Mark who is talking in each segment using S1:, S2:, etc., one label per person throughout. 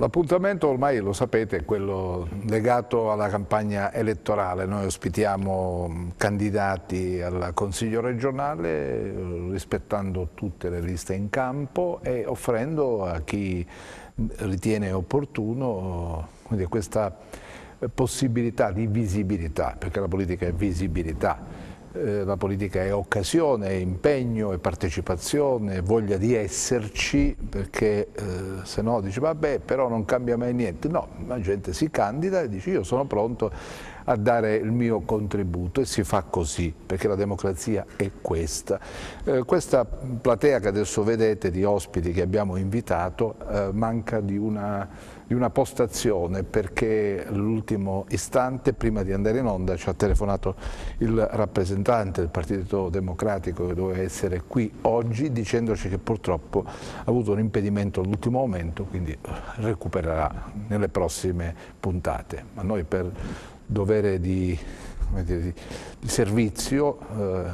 S1: L'appuntamento ormai lo sapete è quello legato alla campagna elettorale. Noi ospitiamo candidati al Consiglio regionale rispettando tutte le liste in campo e offrendo a chi ritiene opportuno questa possibilità di visibilità, perché la politica è visibilità. La politica è occasione, è impegno, è partecipazione, è voglia di esserci, perché se no dice vabbè però non cambia mai niente. No, la gente si candida e dice io sono pronto a dare il mio contributo e si fa così, perché la democrazia è questa. Questa platea che adesso vedete di ospiti che abbiamo invitato manca di una postazione, perché all'ultimo istante, prima di andare in onda, ci ha telefonato il rappresentante del Partito Democratico che doveva essere qui oggi, dicendoci che purtroppo ha avuto un impedimento all'ultimo momento, quindi recupererà nelle prossime puntate. Ma noi per dovere di servizio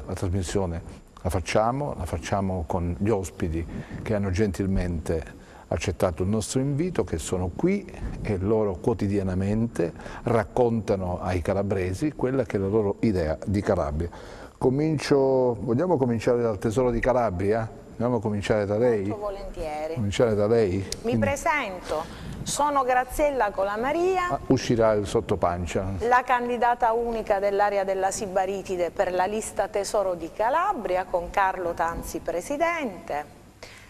S1: la trasmissione la facciamo con gli ospiti che hanno gentilmente accettato il nostro invito, che sono qui e loro quotidianamente raccontano ai calabresi quella che è la loro idea di Calabria. Vogliamo cominciare dal Tesoro di Calabria? Vogliamo cominciare da lei?
S2: Molto volentieri.
S1: Cominciare da lei?
S2: Mi presento, sono Graziella Colamaria.
S1: Uscirà il sottopancia.
S2: La candidata unica dell'area della Sibaritide per la lista Tesoro di Calabria, con Carlo Tanzi presidente.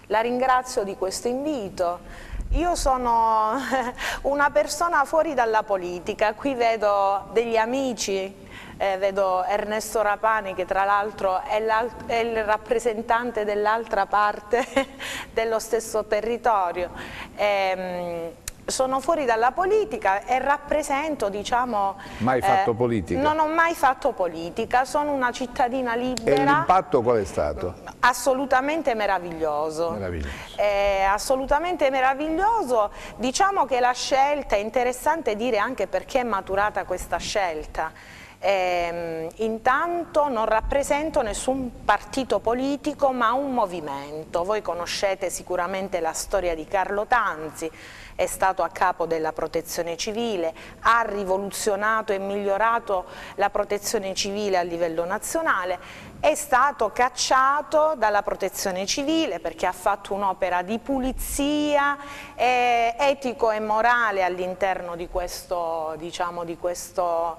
S2: La ringrazio di questo invito. Io sono una persona fuori dalla politica, qui vedo degli amici, vedo Ernesto Rapani che tra l'altro è il rappresentante dell'altra parte dello stesso territorio. Sono fuori dalla politica e rappresento, diciamo...
S1: Mai fatto politica?
S2: Non ho mai fatto politica, sono una cittadina libera.
S1: E l'impatto qual è stato?
S2: Assolutamente meraviglioso. Assolutamente meraviglioso. Diciamo che la scelta, è interessante dire anche perché è maturata questa scelta. Intanto non rappresento nessun partito politico ma un movimento. Voi conoscete sicuramente la storia di Carlo Tanzi, è stato a capo della protezione civile, ha rivoluzionato e migliorato la protezione civile a livello nazionale, è stato cacciato dalla protezione civile perché ha fatto un'opera di pulizia etico e morale all'interno di questo, diciamo, di questo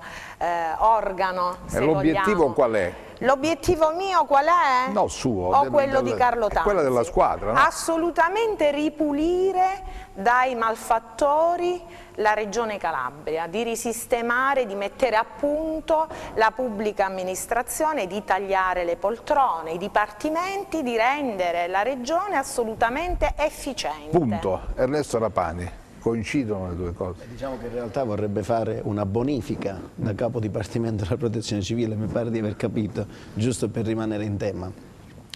S2: organo.
S1: E l'obiettivo qual è?
S2: L'obiettivo mio qual è?
S1: No, suo.
S2: O quello di Carlo Tanzi?
S1: Quella della squadra, no?
S2: Assolutamente ripulire dai malfattori la Regione Calabria, di risistemare, di mettere a punto la pubblica amministrazione, di tagliare le poltrone, i dipartimenti, di rendere la Regione assolutamente efficiente.
S1: Punto. Ernesto Rapani. Coincidono le due cose?
S3: Diciamo che in realtà vorrebbe fare una bonifica da capo dipartimento della protezione civile, mi pare di aver capito, giusto per rimanere in tema.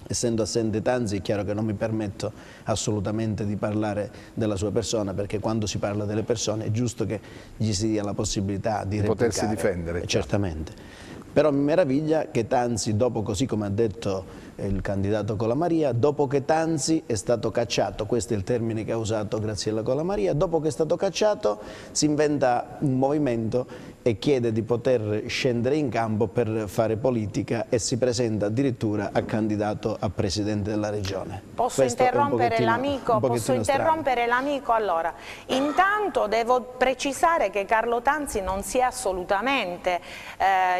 S3: Essendo assente Tanzi è chiaro che non mi permetto assolutamente di parlare della sua persona, perché quando si parla delle persone è giusto che gli si dia la possibilità di
S1: potersi difendere.
S3: Certamente. Però mi meraviglia che Tanzi, dopo, così come ha detto il candidato Colamaria, dopo che Tanzi è stato cacciato, questo è il termine che ha usato Graziella Colamaria, dopo che è stato cacciato si inventa un movimento e chiede di poter scendere in campo per fare politica e si presenta addirittura a candidato a presidente della regione.
S2: Posso interrompere l'amico? Posso interrompere l'amico? Allora, intanto devo precisare che Carlo Tanzi non si è assolutamente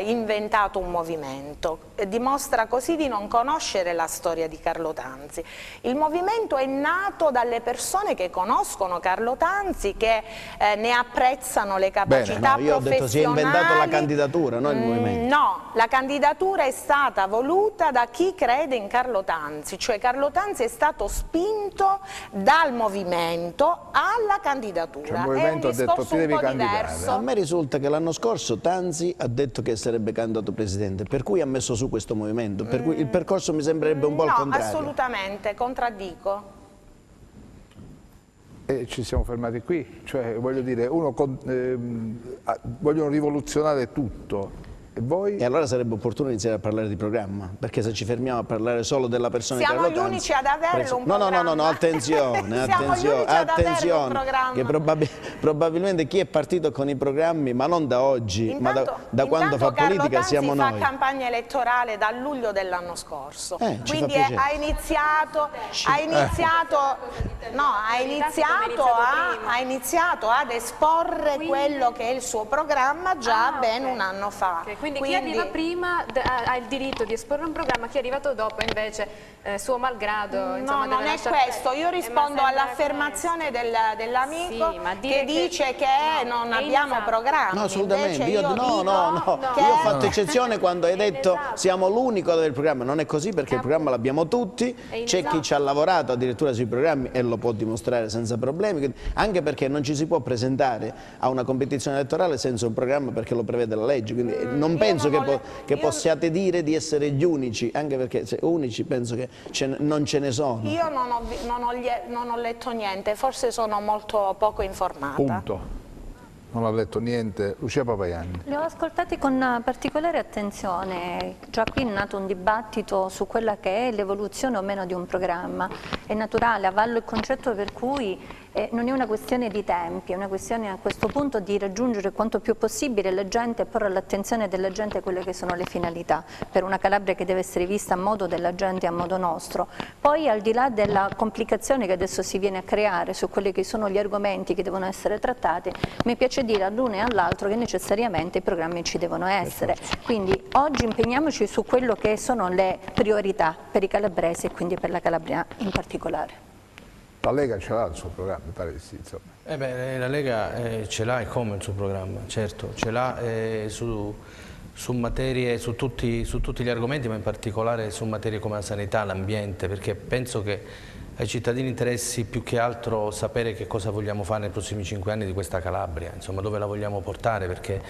S2: inventato un movimento, dimostra così di non conoscere la storia di Carlo Tanzi. Il movimento è nato dalle persone che conoscono Carlo Tanzi, che ne apprezzano le capacità professionali.
S3: Si è inventato la candidatura, non il movimento.
S2: No, la candidatura è stata voluta da chi crede in Carlo Tanzi, cioè Carlo Tanzi è stato spinto dal movimento alla candidatura.
S1: Cioè, il movimento ha detto ti devi candidare.
S3: A me risulta che l'anno scorso Tanzi ha detto che sarebbe candidato presidente, per cui ha messo su questo movimento, per cui il percorso mi sembrerebbe un po' il contrario.
S2: No, assolutamente, contraddico.
S1: E ci siamo fermati qui, cioè voglio dire, vogliono rivoluzionare tutto E voi?
S3: E allora sarebbe opportuno iniziare a parlare di programma, perché se ci fermiamo a parlare solo della persona di Carlo Tanzi...
S2: Siamo gli unici ad averlo un programma.
S3: No, attenzione, attenzione, che probabilmente chi è partito con i programmi, ma non da oggi, ma da quando fa politica, siamo noi.
S2: Carlo Tanzi fa campagna elettorale dal luglio dell'anno scorso, quindi ha iniziato ad esporre quello che è il suo programma già ben un anno fa.
S4: Quindi chi arriva prima ha il diritto di esporre un programma, chi è arrivato dopo invece suo malgrado insomma,
S2: non è questo, io rispondo all'affermazione dell'amico che dice che non abbiamo programmi.
S3: No, assolutamente, io ho fatto eccezione quando hai detto siamo l'unico ad avere il programma, non è così perché il programma l'abbiamo tutti, c'è chi ci ha lavorato addirittura sui programmi e lo può dimostrare senza problemi, anche perché non ci si può presentare a una competizione elettorale senza un programma perché lo prevede la legge, quindi non penso che possiate dire di essere gli unici, anche perché se unici penso che non ce ne sono.
S2: Io non ho letto niente, forse sono molto poco informata.
S1: Punto. Non ho letto niente. Lucia Papaianni.
S5: Li ho ascoltati con particolare attenzione, già qui è nato un dibattito su quella che è l'evoluzione o meno di un programma. È naturale, avallo il concetto per cui non è una questione di tempi, è una questione a questo punto di raggiungere quanto più possibile la gente e porre all'attenzione della gente quelle che sono le finalità, per una Calabria che deve essere vista a modo della gente e a modo nostro. Poi al di là della complicazione che adesso si viene a creare su quelli che sono gli argomenti che devono essere trattati, mi piace dire all'uno e all'altro che necessariamente i programmi ci devono essere. Quindi oggi impegniamoci su quello che sono le priorità per i calabresi e quindi per la Calabria in particolare.
S1: La Lega ce l'ha il suo programma, mi pare di sì, insomma.
S6: La Lega ce l'ha e come il suo programma, certo, ce l'ha su materie, su tutti gli argomenti, ma in particolare su materie come la sanità, l'ambiente, perché penso che ai cittadini interessi più che altro sapere che cosa vogliamo fare nei prossimi 5 anni di questa Calabria, insomma dove la vogliamo portare, perché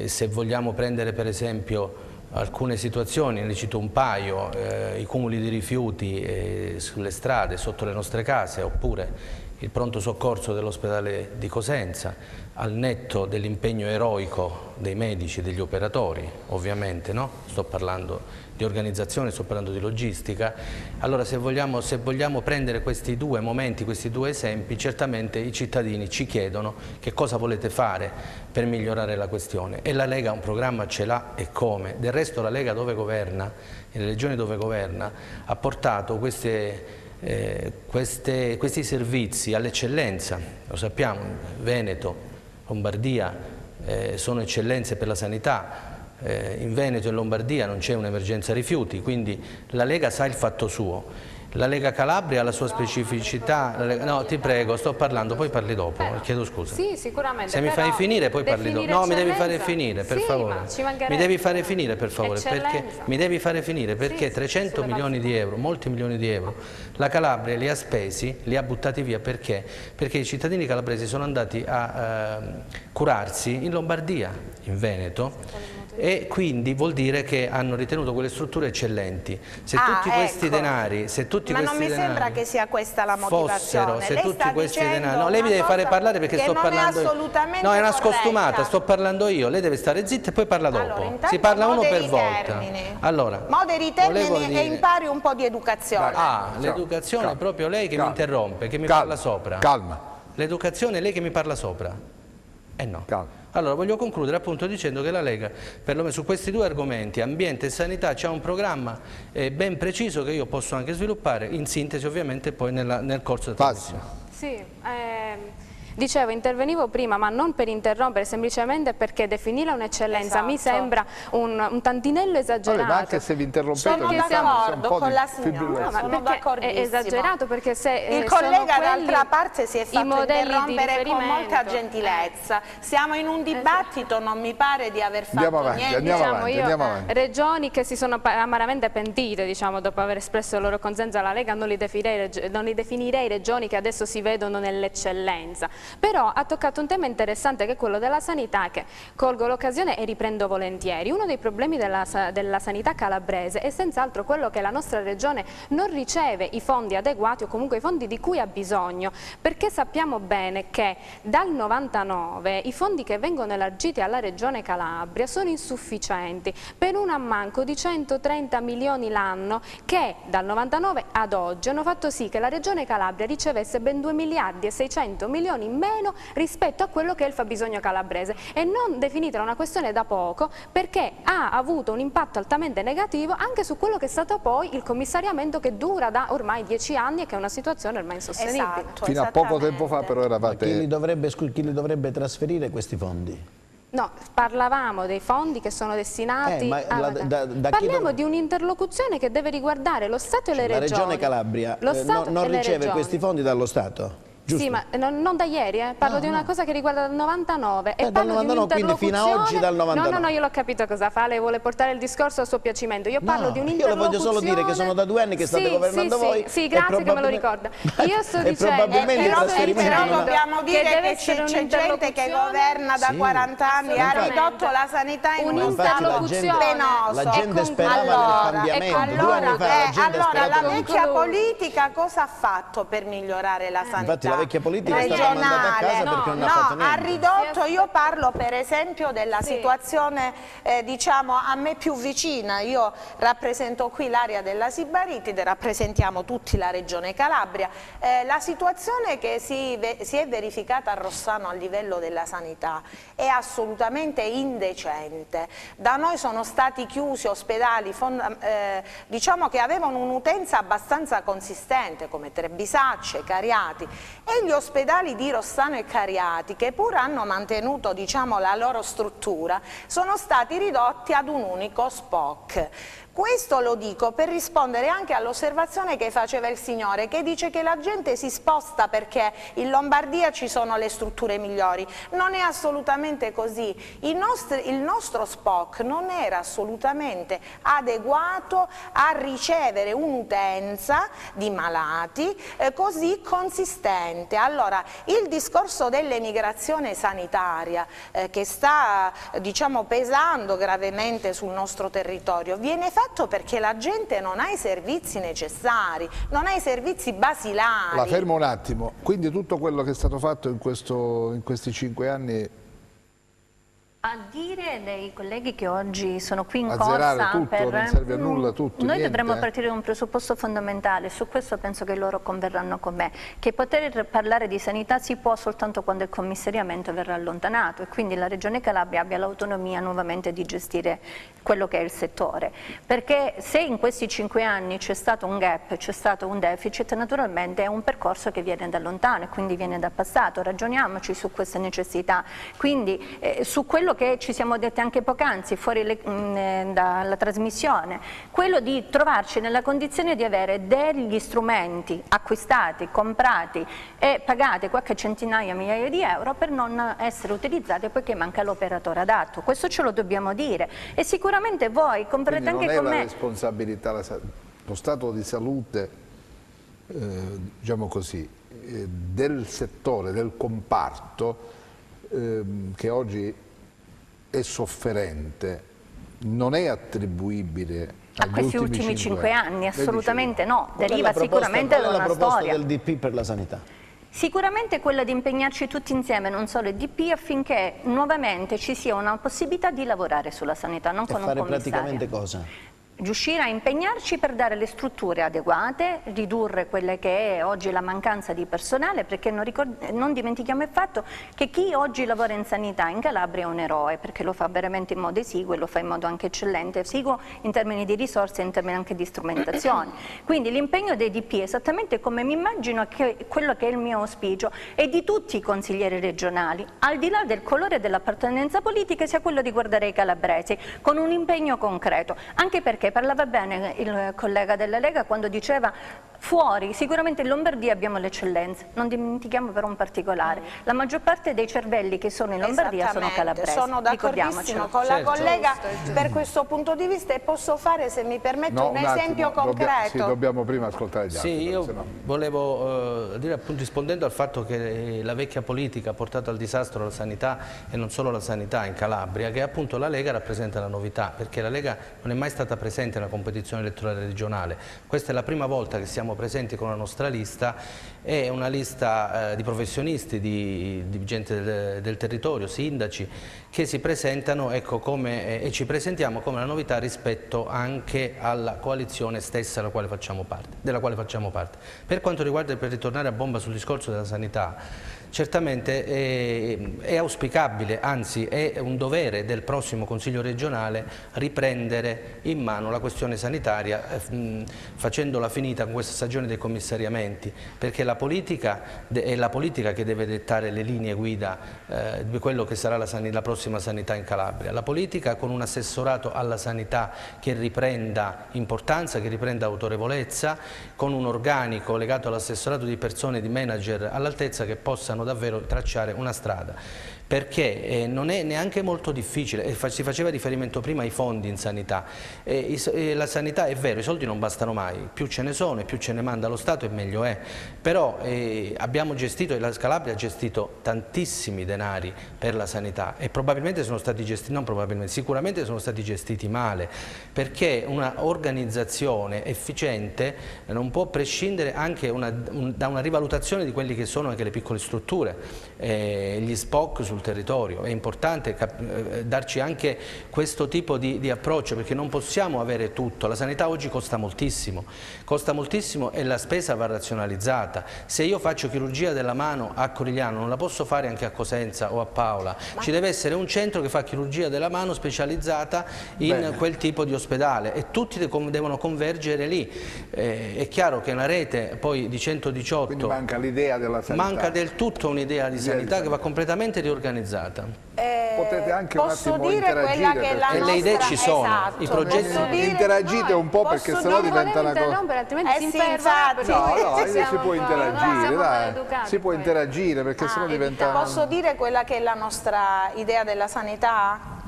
S6: se vogliamo prendere per esempio alcune situazioni, ne cito un paio, i cumuli di rifiuti sulle strade, sotto le nostre case, oppure il pronto soccorso dell'ospedale di Cosenza, al netto dell'impegno eroico dei medici e degli operatori, ovviamente, no? Sto parlando di organizzazione, sto parlando di logistica. Allora se vogliamo prendere questi due momenti, questi due esempi, certamente i cittadini ci chiedono che cosa volete fare per migliorare la questione, e la Lega un programma ce l'ha e come. Del resto la Lega dove governa, nelle regioni dove governa, ha portato questi servizi all'eccellenza, lo sappiamo, Veneto, Lombardia sono eccellenze per la sanità, in Veneto e Lombardia non c'è un'emergenza rifiuti, quindi la Lega sa il fatto suo. La Lega Calabria ha la sua specificità. No, ti prego, sto parlando, poi parli dopo, chiedo scusa.
S4: Sì, sicuramente.
S6: Se mi fai finire poi parli dopo. No, mi devi fare finire, per favore. Mi devi fare finire, per favore, perché mi devi fare finire, perché 300 milioni di euro, molti milioni di euro, la Calabria li ha spesi, li ha buttati via perché? Perché i cittadini calabresi sono andati a curarsi in Lombardia, in Veneto, e quindi vuol dire che hanno ritenuto quelle strutture eccellenti. Se tutti questi denari,
S2: ma non mi sembra che sia questa la motivazione.
S6: Se tutti questi denari, no, lei mi deve fare parlare perché sto parlando io. No, è una scostumata, sto parlando io, lei deve stare zitta e poi parla dopo.
S2: Allora,
S6: si parla uno per volta.
S2: Allora, moderi i termini e impari un po' di educazione.
S6: L'educazione è proprio lei che mi interrompe, che mi parla sopra.
S1: Calma.
S6: L'educazione è lei che mi parla sopra. No. Calma. Allora voglio concludere appunto dicendo che la Lega, perlomeno su questi due argomenti, ambiente e sanità, c'è un programma ben preciso che io posso anche sviluppare, in sintesi ovviamente poi nel corso del trasmissione.
S4: Sì, dicevo, intervenivo prima, ma non per interrompere, semplicemente perché definirla un'eccellenza mi sembra un tantinello esagerato.
S1: Ma anche se vi interrompete,
S2: sono d'accordo con la signora,
S4: sono d'accordissimo. È esagerato perché se
S2: il collega d'altra parte si è fatto interrompere con molta gentilezza. Siamo in un dibattito, non mi pare di aver fatto niente.
S1: Andiamo avanti.
S4: Regioni che si sono amaramente pentite, diciamo, dopo aver espresso il loro consenso alla Lega, non li definirei regioni che adesso si vedono nell'eccellenza. però ha toccato un tema interessante che è quello della sanità, che colgo l'occasione e riprendo volentieri. Uno dei problemi della sanità calabrese è senz'altro quello che la nostra regione non riceve i fondi adeguati o comunque i fondi di cui ha bisogno, perché sappiamo bene che dal 99 i fondi che vengono elargiti alla regione Calabria sono insufficienti per un ammanco di 130 milioni l'anno che dal 99 ad oggi hanno fatto sì che la regione Calabria ricevesse ben 2 miliardi e 600 milioni in meno rispetto a quello che è il fabbisogno calabrese, e non definitela una questione da poco perché ha avuto un impatto altamente negativo anche su quello che è stato poi il commissariamento che dura da ormai 10 anni e che è una situazione ormai insostenibile.
S2: Esatto,
S1: Fino a poco tempo fa però eravate...
S3: Chi li dovrebbe trasferire questi fondi?
S4: No, parlavamo dei fondi che sono destinati parliamo di un'interlocuzione che deve riguardare lo Stato e le regioni.
S3: La Regione Calabria non riceve questi fondi dallo Stato? Giusto.
S4: Sì, ma non da ieri, parlo di una cosa che riguarda dal 99 e
S3: dal
S4: parlo
S3: 99,
S4: di
S3: quindi fino a oggi dal 99.
S4: No, io l'ho capito cosa fa, lei vuole portare il discorso a suo piacimento. Io parlo di un'interlocuzione.
S3: Io le voglio solo dire che sono da 2 anni che state governando voi.
S4: Sì, grazie che me lo ricorda. Io sto dicendo
S2: però dobbiamo dire che c'è gente che governa da 40 anni, ha ridotto la sanità in uno stato penoso.
S3: La gente sperava nel cambiamento. 2 anni fa la gente
S2: allora la vecchia politica cosa ha fatto per migliorare la sanità?
S3: Infatti la vecchia politica è stata mandata a casa perché non ha fatto niente.
S2: Ha ridotto, io parlo per esempio della situazione diciamo a me più vicina, io rappresento qui l'area della Sibaritide, rappresentiamo tutti la regione Calabria, la situazione che si è verificata a Rossano a livello della sanità è assolutamente indecente. Da noi sono stati chiusi ospedali diciamo che avevano un'utenza abbastanza consistente come Trebisacce, Cariati, e gli ospedali di Rossano e Cariati, che pur hanno mantenuto diciamo, la loro struttura, sono stati ridotti ad un unico SPOC. Questo lo dico per rispondere anche all'osservazione che faceva il signore, che dice che la gente si sposta perché in Lombardia ci sono le strutture migliori. Non è assolutamente così. Il nostro SPOC non era assolutamente adeguato a ricevere un'utenza di malati così consistente. Allora, il discorso dell'emigrazione sanitaria che sta diciamo, pesando gravemente sul nostro territorio viene fatto perché la gente non ha i servizi necessari, non ha i servizi basilari.
S1: La fermo un attimo, quindi tutto quello che è stato fatto in questi 5 anni...
S5: A dire dei colleghi che oggi sono qui in
S1: corsa tutto, non serve a nulla tutto.
S5: Noi dovremmo partire da un presupposto fondamentale, su questo penso che loro converranno con me, che poter parlare di sanità si può soltanto quando il commissariamento verrà allontanato e quindi la Regione Calabria abbia l'autonomia nuovamente di gestire quello che è il settore. Perché se in questi 5 anni c'è stato un gap, c'è stato un deficit, naturalmente è un percorso che viene da lontano e quindi viene dal passato. Ragioniamoci su queste necessità. Quindi su quello che ci siamo detti anche poc'anzi fuori dalla trasmissione, quello di trovarci nella condizione di avere degli strumenti acquistati, comprati e pagati qualche centinaia, migliaia di euro per non essere utilizzati poiché manca l'operatore adatto. Questo ce lo dobbiamo dire e sicuramente voi comprerete anche con me.
S1: Non è la responsabilità, lo stato di salute diciamo così, del settore, del comparto che oggi è sofferente, non è attribuibile
S5: a questi ultimi 5 anni, assolutamente no, deriva sicuramente da una storia.
S3: Qual è la proposta del DP per la sanità?
S5: Sicuramente quella di impegnarci tutti insieme, non solo il DP, affinché nuovamente ci sia una possibilità di lavorare sulla sanità, non con un commissario.
S3: E fare praticamente cosa?
S5: Riuscire a impegnarci per dare le strutture adeguate, ridurre quelle che è oggi la mancanza di personale, perché non dimentichiamo il fatto che chi oggi lavora in sanità in Calabria è un eroe, perché lo fa veramente in modo esiguo e lo fa in modo anche eccellente, esiguo in termini di risorse e in termini anche di strumentazione. Quindi l'impegno dei DP, esattamente come mi immagino che quello che è il mio auspicio, e di tutti i consiglieri regionali, al di là del colore dell'appartenenza politica, sia quello di guardare i calabresi con un impegno concreto, anche perché parlava bene il collega della Lega quando diceva Fuori, sicuramente in Lombardia abbiamo le eccellenze, non dimentichiamo però un particolare, la maggior parte dei cervelli che sono in Lombardia sono calabresi.
S2: Sono d'accordissimo con la collega per questo punto di vista, e posso fare, se mi permette, un esempio concreto.
S1: Sì, dobbiamo prima ascoltare gli altri.
S6: Sì, io volevo dire, appunto, rispondendo al fatto che la vecchia politica ha portato al disastro la sanità, e non solo la sanità in Calabria, che appunto la Lega rappresenta la novità, perché la Lega non è mai stata presente nella competizione elettorale regionale. Questa è la prima volta che siamo presenti con la nostra lista, è una lista di professionisti, di gente del territorio, sindaci, che si presentano, ecco, e ci presentiamo come una novità rispetto anche alla coalizione stessa della quale facciamo parte. Per quanto riguarda, per ritornare a bomba sul discorso della sanità, certamente è auspicabile, anzi è un dovere del prossimo Consiglio regionale riprendere in mano la questione sanitaria, facendola finita con questa stagione dei commissariamenti, perché la politica è la politica che deve dettare le linee guida di quello che sarà la prossima sanità in Calabria. La politica, con un assessorato alla sanità che riprenda importanza, che riprenda autorevolezza, con un organico legato all'assessorato di persone, di manager all'altezza, che possano davvero tracciare una strada, perché non è neanche molto difficile. Si faceva riferimento prima ai fondi in sanità, la sanità, è vero, i soldi non bastano mai, più ce ne sono e più ce ne manda lo Stato e meglio è, però abbiamo gestito, la Calabria ha gestito tantissimi denari per la sanità, e probabilmente sono stati gestiti, non probabilmente, sicuramente sono stati gestiti male, perché una organizzazione efficiente non può prescindere anche da una rivalutazione di quelli che sono anche le piccole strutture, gli SPOC sul territorio. È importante darci anche questo tipo di approccio, perché non possiamo avere tutto. La sanità oggi costa moltissimo e la spesa va razionalizzata. Se io faccio chirurgia della mano a Corigliano, non la posso fare anche a Cosenza o a Paola. Ci deve essere un centro che fa chirurgia della mano specializzata in quel tipo di ospedale, e tutti devono convergere lì. È chiaro che una rete poi di 118...
S1: Quindi manca l'idea della sanità.
S6: Manca del tutto un'idea di sanità che va completamente riorganizzata.
S1: Potete anche
S2: posso
S1: un attimo
S2: dire quella che la nostra...
S6: le idee ci sono,
S2: esatto,
S6: i progetti...
S1: Interagite un po', perché sennò diventa una cosa...
S4: altrimenti si
S2: sì,
S4: inferma.
S2: infatti.
S1: Si può interagire, dai. Si può interagire, perché sennò diventa...
S2: Posso dire quella che è la nostra idea della sanità?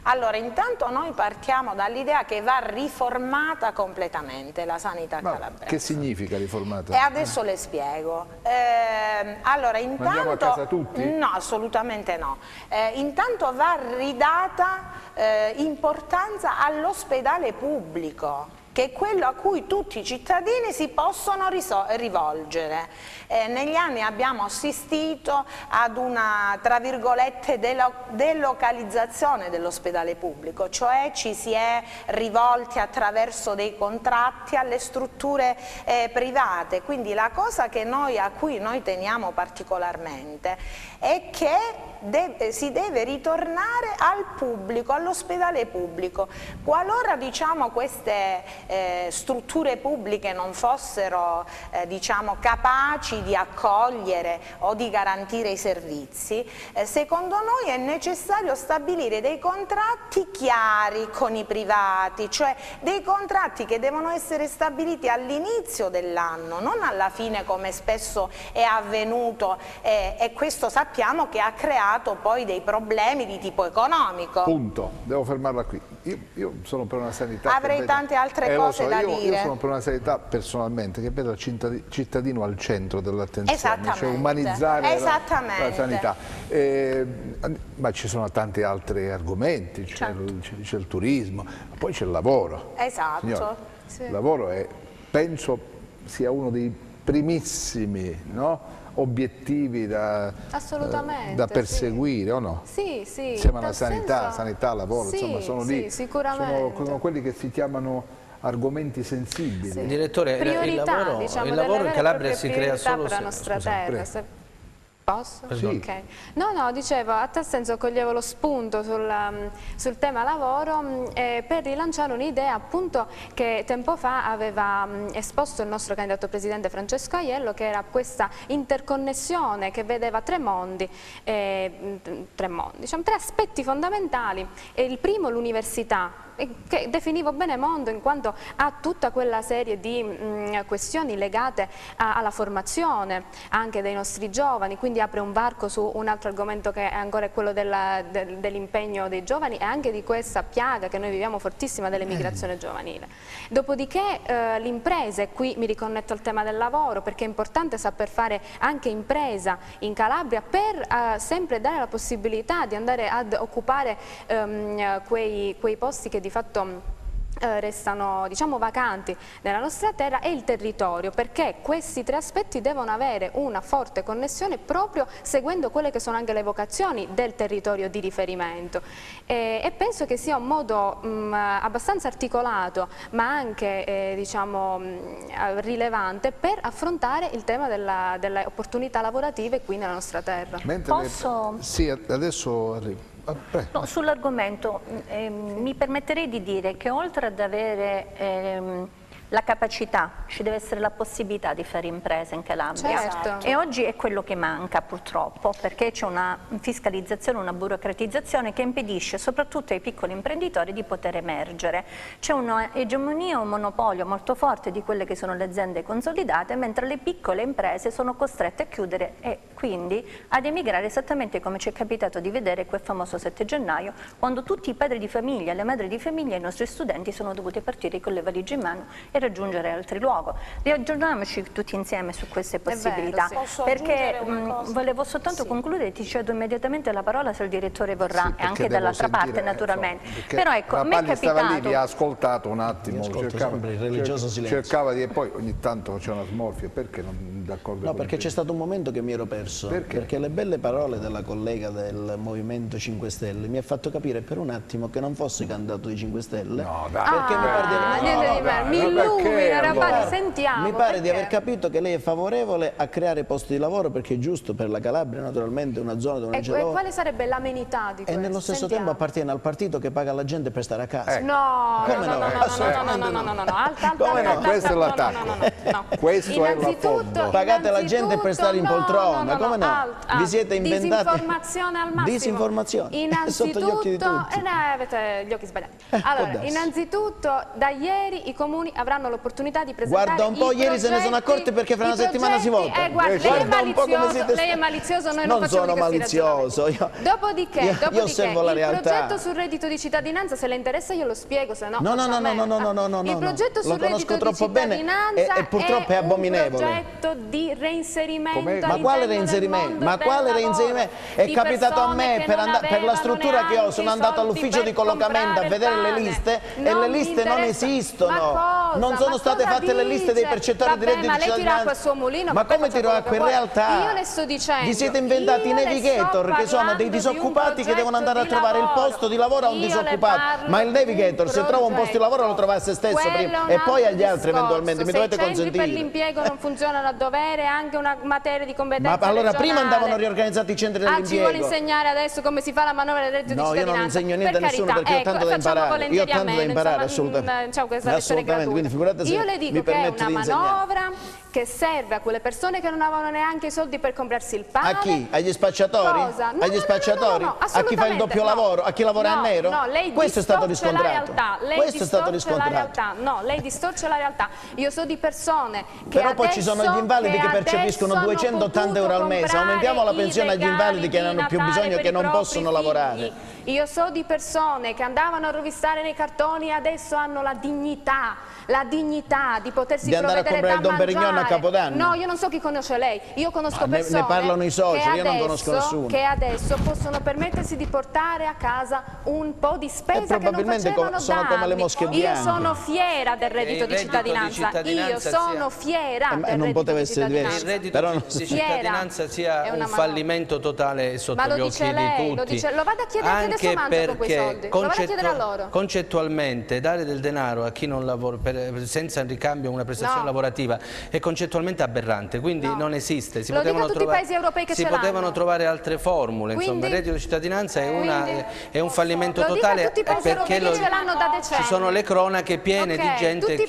S2: Allora, intanto noi partiamo dall'idea che va riformata completamente la sanità calabrese.
S1: Che significa riformata?
S2: E adesso le spiego. Allora, intanto...
S1: Andiamo a casa tutti?
S2: No, assolutamente no. Intanto va ridata importanza all'ospedale pubblico, che è quello a cui tutti i cittadini si possono rivolgere. Negli anni abbiamo assistito ad una, tra virgolette, delocalizzazione dell'ospedale pubblico, cioè ci si è rivolti attraverso dei contratti alle strutture private. Quindi la cosa a cui noi teniamo particolarmente è che si deve ritornare al pubblico, all'ospedale pubblico. Qualora, diciamo, queste strutture pubbliche non fossero diciamo, capaci di accogliere o di garantire i servizi, secondo noi è necessario stabilire dei contratti chiari con i privati, cioè dei contratti che devono essere stabiliti all'inizio dell'anno, non alla fine come spesso è avvenuto, e questo sappiamo che ha creato poi dei problemi di tipo economico.
S1: Punto, devo fermarla qui. Io sono per una sanità...
S2: Avrei tante altre cose da dire.
S1: Io sono per una sanità personalmente che veda il cittadino al centro dell'attenzione, cioè umanizzare la sanità. Ma ci sono tanti altri argomenti, c'è il turismo, poi c'è il lavoro.
S2: Esatto.
S1: Signora, il lavoro penso sia uno dei primissimi, no? Obiettivi da perseguire, o no?
S4: Sì, sì.
S1: Insieme alla sanità, lavoro, sì, insomma, sono lì.
S4: Sicuramente.
S1: Sono quelli che si chiamano argomenti sensibili.
S4: Sì.
S6: Direttore,
S4: priorità,
S6: il lavoro in Calabria si crea solo
S4: per la nostra terra. Posso?
S6: Sì.
S4: Okay. No, dicevo, a tal senso coglievo lo spunto sul tema lavoro per rilanciare un'idea appunto che tempo fa aveva esposto il nostro candidato presidente Francesco Aiello, che era questa interconnessione che vedeva tre mondi, diciamo, tre aspetti fondamentali. Il primo, l'università, che definivo Benemondo in quanto ha tutta quella serie di questioni legate alla formazione anche dei nostri giovani, quindi apre un varco su un altro argomento che è ancora quello dell'impegno dei giovani e anche di questa piaga che noi viviamo fortissima dell'emigrazione giovanile. Dopodiché le imprese, qui mi riconnetto al tema del lavoro, perché è importante saper fare anche impresa in Calabria per sempre dare la possibilità di andare ad occupare quei posti che di fatto restano, diciamo, vacanti nella nostra terra, e il territorio, perché questi tre aspetti devono avere una forte connessione proprio seguendo quelle che sono anche le vocazioni del territorio di riferimento, e penso che sia un modo abbastanza articolato ma anche diciamo rilevante per affrontare il tema delle opportunità lavorative qui nella nostra terra.
S5: Posso?
S1: Sì, adesso arrivo.
S5: No, sull'argomento mi permetterei di dire che oltre ad avere la capacità, ci deve essere la possibilità di fare imprese in Calabria.
S4: Certo.
S5: E oggi è quello che manca purtroppo, perché c'è una fiscalizzazione, una burocratizzazione che impedisce soprattutto ai piccoli imprenditori di poter emergere. C'è un'egemonia, un monopolio molto forte di quelle che sono le aziende consolidate, mentre le piccole imprese sono costrette a chiudere e quindi ad emigrare, esattamente come ci è capitato di vedere quel famoso 7 gennaio, quando tutti i padri di famiglia, le madri di famiglia e i nostri studenti sono dovuti partire con le valigie in mano e raggiungere altri luoghi. Riaggiorniamoci tutti insieme su queste possibilità,
S2: vero, sì.
S5: perché volevo soltanto concludere, ti cedo immediatamente la parola se il direttore vorrà,
S1: Sì,
S5: e anche dall'altra parte naturalmente. Però ecco, a me è
S1: stava lì,
S5: capitato...
S1: vi ha ascoltato un attimo,
S3: ascolto sempre il religioso silenzio.
S1: cercava di, e poi ogni tanto c'è una smorfia, perché non d'accordo?
S3: No, perché c'è stato un momento che mi ero perso, perché le belle parole della collega del Movimento 5 Stelle mi ha fatto capire per un attimo che non fosse candidato di 5 Stelle,
S1: No, dai.
S3: perché mi pare di aver...
S4: Sentiamo,
S3: mi pare di aver capito che lei è favorevole a creare posti di lavoro, perché è giusto per la Calabria, naturalmente, una zona dove non c'è lavoro.
S4: E quale sarebbe l'amenità di questo?
S3: E nello stesso tempo appartiene al partito che paga la gente per stare a casa.
S4: No,
S3: Come no?
S1: Questo è l'attacco. Questo è l'affondo.
S3: Pagate la gente per stare in poltrona, come no? Vi siete inventati...
S4: Disinformazione al massimo.
S3: Disinformazione. Sotto gli occhi di tutti.
S4: Avete gli occhi sbagliati. Allora, innanzitutto, da ieri i comuni avranno l'opportunità di presentare
S3: Guarda un po', ieri se ne sono accorti perché fra una settimana si vota.
S4: Lei è malizioso, noi non facciamo
S3: sono malizioso.
S4: Dopodiché,
S3: io osservo la
S4: il
S3: realtà.
S4: progetto sul reddito di cittadinanza, se le interessa io lo spiego, se no...
S3: No,
S4: il progetto sul reddito di cittadinanza
S3: e purtroppo è abominevole.
S4: un progetto di reinserimento.
S3: Ma quale reinserimento? Ma quale reinserimento? È capitato a me per la struttura che ho, sono andato all'ufficio di collocamento a vedere le liste e le liste non esistono. Non sono state fatte le liste dei percettori di reddito di cittadinanza.
S4: Ma lei tira acqua al suo mulino?
S3: Ma come tiro acqua? In realtà
S4: io le sto dicendo,
S3: vi siete inventati i navigator, che sono dei disoccupati che devono andare a trovare il posto di lavoro a un disoccupato. Ma il navigator, se trova un posto di lavoro, lo trova a se stesso prima e poi agli altri eventualmente. Mi dovete consentire.
S4: Se i centri per l'impiego non funzionano a dovere, è anche una materia di competenza
S3: Ma allora
S4: regionale.
S3: prima andavano riorganizzati i centri dell'impiego.
S4: Ci vuole insegnare adesso come si fa la manovra del reddito di cittadinanza?
S3: No, io non insegno niente a nessuno perché ho tanto da imparare. Io ho tanto da imparare, assolutamente. Quindi figurate se
S4: io le dico che è una manovra che serve a quelle persone che non avevano neanche i soldi per comprarsi il pane.
S3: A chi? Agli spacciatori? Agli spacciatori? A chi fa il doppio lavoro? A chi lavora a nero?
S4: Questo è stato
S3: riscontrato.
S4: Questo è stato riscontrato. No, lei distorce la realtà. Io so di persone che
S3: però poi ci sono gli invalidi che percepiscono 280 euro al mese. Aumentiamo la pensione agli invalidi che hanno più bisogno e che non possono lavorare.
S4: Io so di persone che andavano a rovistare nei cartoni e adesso hanno la dignità di potersi
S3: di andare a comprare il Don Perignone a Capodanno.
S4: No, io non so chi conosce lei, io conosco persone
S3: ne parlano i social, io non conosco nessuno,
S4: che adesso possono permettersi di portare a casa un po' di spesa che non facevano
S3: sono come le mosche bianche.
S4: Io sono fiera del reddito di cittadinanza, io sono fiera del reddito di cittadinanza.
S6: Il reddito di cittadinanza sia un fallimento totale sotto gli occhi di tutti.
S4: Lo vado a chiedere anche
S6: perché
S4: quei soldi. Lo vado a chiedere a loro.
S6: Concettualmente dare del denaro a chi non lavora senza ricambio una prestazione lavorativa è concettualmente aberrante, quindi non esiste.
S4: Lo dicono tutti i paesi europei che ce l'hanno.
S6: Si potevano trovare altre formule, insomma, il reddito di cittadinanza è un fallimento totale, perché ci sono le cronache piene di gente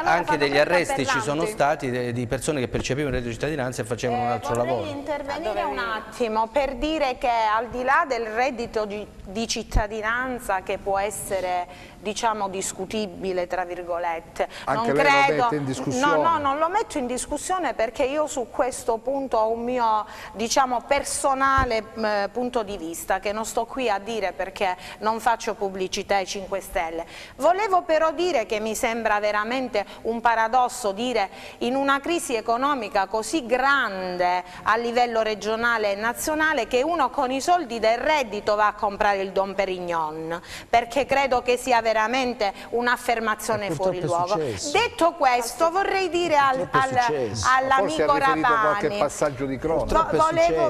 S6: anche degli arresti ci sono stati di persone che percepivano il reddito di cittadinanza e facevano un altro lavoro.
S2: Vorrei intervenire un attimo per dire che al di là del reddito di cittadinanza, che può essere, diciamo, discutibile tra virgolette,
S1: anche
S2: non
S1: lei
S2: credo,
S1: lo mette in discussione?
S2: no, non lo metto in discussione, perché io su questo punto ho un mio, diciamo, personale punto di vista, che non sto qui a dire perché non faccio pubblicità ai 5 Stelle. Volevo però dire che mi sembra veramente un paradosso dire, in una crisi economica così grande a livello regionale e nazionale, che uno con i soldi del reddito va a comprare il Dom Perignon, perché credo che sia veramente un'affermazione fuori luogo. Detto questo, vorrei dire all'amico
S1: qualche
S2: Rapani,
S1: passaggio di cronaca.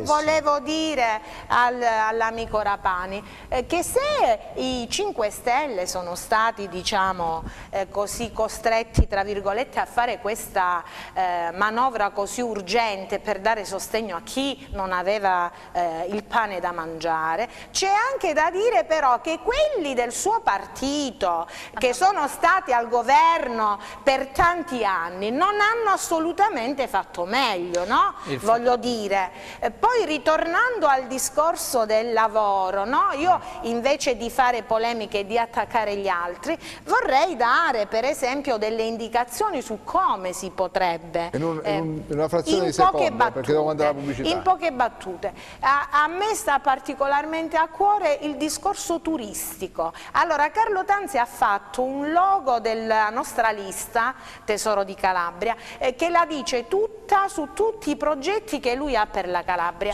S2: volevo dire all'amico Rapani che se i 5 Stelle sono stati, diciamo, così costretti, tra virgolette, a fare questa manovra così urgente per dare sostegno a chi non aveva il pane da mangiare, c'è anche da dire però che quelli del suo partito che sono stati al governo per tanti anni non hanno assolutamente fatto meglio, no? Voglio dire. Poi, ritornando al discorso del lavoro, no? Io invece di fare polemiche e di attaccare gli altri, vorrei dare per esempio delle indicazioni su come si potrebbe,
S1: in una frazione di secondo, perché devo mandare la pubblicità.
S2: In poche battute. A me sta particolarmente a cuore il discorso turistico. Allora, Carlo Tanzi ha fatto un logo della nostra lista Tesoro di Calabria che la dice tutta su tutti i progetti che lui ha per la Calabria.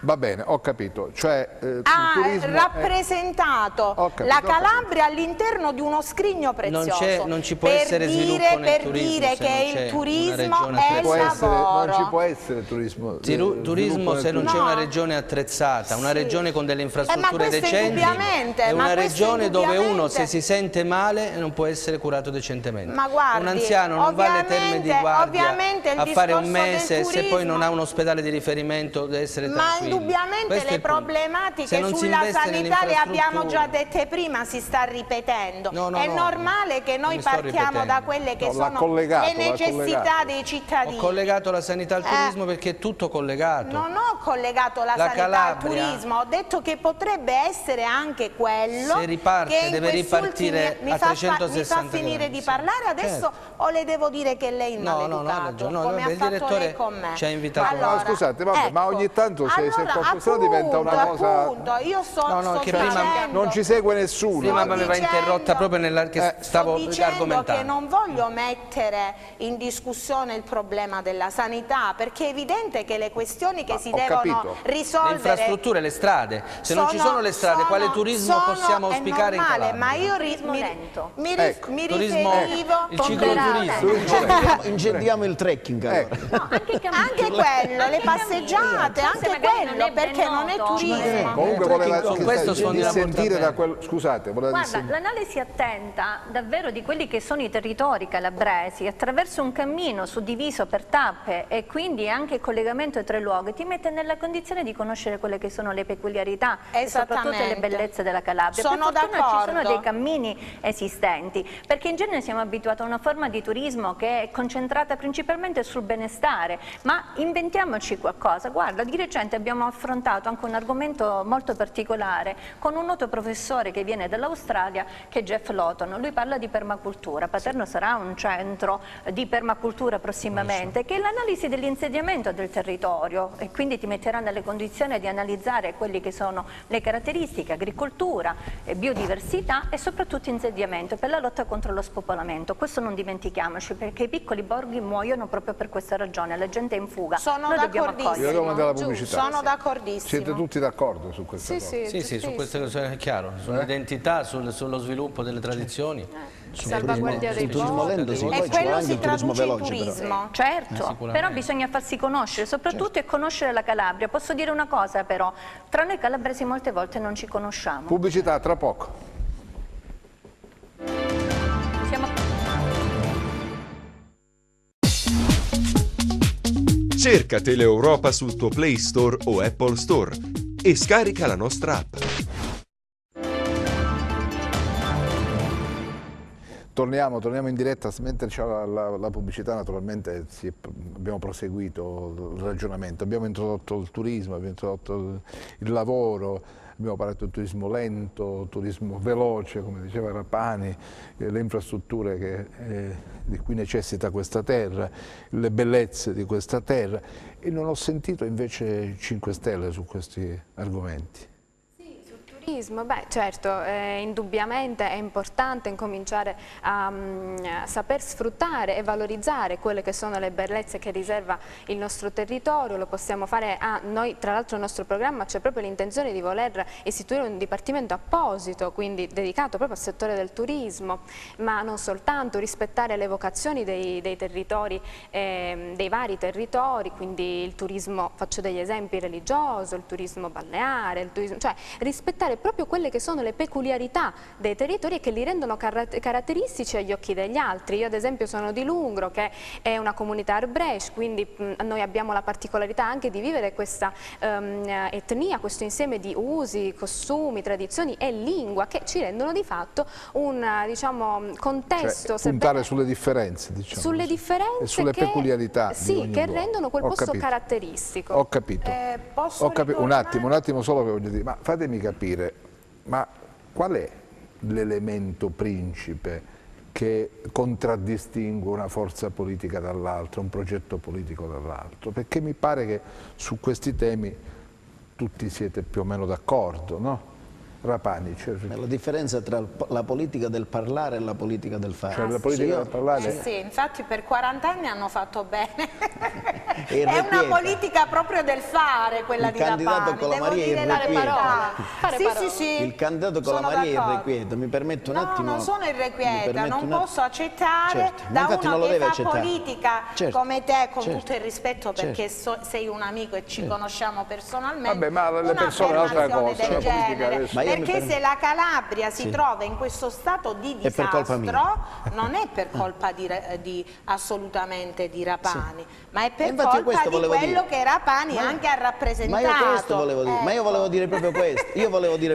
S1: Va bene, ho capito. Cioè,
S2: ha rappresentato la Calabria all'interno di uno scrigno prezioso.
S6: Non ci può essere sviluppo nel turismo,
S2: dire che il turismo è il
S1: lavoro. Non ci può essere turismo.
S6: Turismo se non c'è una regione attrezzata, una regione con delle infrastrutture decenti, è una regione dove uno, se si sente male, non può essere curato decentemente.
S2: Ma guardi,
S6: un anziano non va alle Terme di Guardia a fare un mese, se poi non ha un ospedale di riferimento deve essere tranquillo.
S2: Indubbiamente le problematiche sulla sanità le abbiamo già dette prima, si sta ripetendo. È normale che noi partiamo da quelle che sono le necessità dei cittadini.
S6: Ho collegato la sanità al turismo perché è tutto collegato.
S2: Non ho collegato la sanità al turismo, ho detto che potrebbe essere anche quello.
S6: Se riparte,
S2: che
S6: deve ripartire a 360
S2: mi fa finire di parlare adesso, o le devo dire che lei non ha educato, come ha fatto lei con me?
S6: Ci ha invitato.
S1: No, scusate, vabbè, ma ogni tanto se qualcosa diventa una cosa.
S2: Appunto, io sto
S6: che prima
S1: non ci segue nessuno.
S6: Prima mi aveva interrotta proprio nella che stavo argomentando.
S2: Che non voglio mettere in discussione il problema della sanità, perché è evidente che le questioni che si devono risolvere,
S6: le infrastrutture, le strade, se non ci sono le strade, quale turismo possiamo auspicare in Calabria?
S2: Ma io mi riferivo
S6: il cicloturismo.
S3: Incendiamo il trekking allora.
S2: anche quello, le passeggiate, anche quello, perché non è turismo.
S1: Comunque voleva
S6: sentire
S1: da quello. Scusate,
S5: guarda, l'analisi attenta davvero di quelli che sono i territori calabresi attraverso un cammino suddiviso per tappe e quindi anche il collegamento tra i luoghi ti mette nella condizione di conoscere quelle che sono le peculiarità e soprattutto le bellezze della Calabria.
S2: Sono d'accordo.
S5: Ci sono dei cammini esistenti, perché in genere siamo abituati a una forma di turismo che è concentrata principalmente sul benestare, ma inventiamoci qualcosa. Guarda, di recente abbiamo affrontato anche un argomento molto particolare con un noto professore che viene dall'Australia, che è Jeff Lawton. Lui parla di permacultura. Paterno sarà un centro di permacultura prossimamente, che è l'analisi dell'insediamento del territorio e quindi ti metterà nelle condizioni di analizzare quelle che sono le caratteristiche, agricoltura, biodiversità e soprattutto insediamento per la lotta contro lo spopolamento. Questo non dimentichiamoci, perché i piccoli borghi muoiono proprio per questa ragione, la gente è in fuga.
S2: Sono d'accordissimo. Sono d'accordissimo.
S1: Siete tutti d'accordo su questa cosa?
S6: Sì, su queste cose è chiaro, sull'identità, sullo sviluppo delle tradizioni.
S4: Salvaguardia dei
S3: posti.
S2: E quello si traduce in turismo.
S5: Certo, però bisogna farsi conoscere, soprattutto e conoscere la Calabria. Posso dire una cosa però, tra noi calabresi molte volte non ci conosciamo.
S1: Pubblicità, tra poco.
S7: Cerca Teleeuropa sul tuo Play Store o Apple Store e scarica la nostra app.
S1: Torniamo in diretta, mentre c'è la pubblicità naturalmente abbiamo proseguito il ragionamento, abbiamo introdotto il turismo, abbiamo introdotto il lavoro, abbiamo parlato di turismo lento, turismo veloce, come diceva Rapani, le infrastrutture di cui necessita questa terra, le bellezze di questa terra, e non ho sentito invece 5 Stelle su questi argomenti.
S4: Beh, certo, indubbiamente è importante incominciare a saper sfruttare e valorizzare quelle che sono le bellezze che riserva il nostro territorio. Lo possiamo fare, noi tra l'altro nel nostro programma c'è proprio l'intenzione di voler istituire un dipartimento apposito, quindi dedicato proprio al settore del turismo, ma non soltanto, rispettare le vocazioni dei territori, dei vari territori, quindi il turismo, faccio degli esempi, religioso, il turismo balneare, il turismo, cioè rispettare proprio quelle che sono le peculiarità dei territori e che li rendono caratteristici agli occhi degli altri. Io ad esempio sono di Lungro, che è una comunità arbrescia, quindi noi abbiamo la particolarità anche di vivere questa etnia, questo insieme di usi, costumi, tradizioni e lingua che ci rendono di fatto un contesto,
S1: cioè, puntare sulle differenze, diciamo,
S4: sulle differenze
S1: e sulle peculiarità di ogni
S4: che
S1: luogo.
S4: rendono quel posto caratteristico.
S1: Ho capito. Un attimo solo che voglio dire, ma fatemi capire, ma qual è l'elemento principe che contraddistingue una forza politica dall'altra, un progetto politico dall'altro? Perché mi pare che su questi temi tutti siete più o meno d'accordo, no? Rapani.
S3: La differenza tra la politica del parlare e la politica del fare.
S1: Cioè, la politica del parlare...
S2: sì, infatti per 40 anni hanno fatto bene.
S3: È
S2: una politica proprio del fare, quella di Rapani.
S3: Il candidato Colamaria è irrequieto.
S2: Sì.
S3: Il candidato Colamaria è irrequieto, mi permetto un attimo.
S2: No, non sono irrequieta, non posso accettare da uno che fa politica come te, con tutto il rispetto, perché sei un amico e ci conosciamo personalmente.
S1: Vabbè, ma le persone è un'altra cosa,
S2: del genere. Perché se la Calabria si
S3: sì.
S2: trova in questo stato di disastro non è per colpa assolutamente di Rapani, sì. Ma è per colpa di quello che Rapani anche ha rappresentato.
S3: Ma io questo volevo dire, ma io volevo dire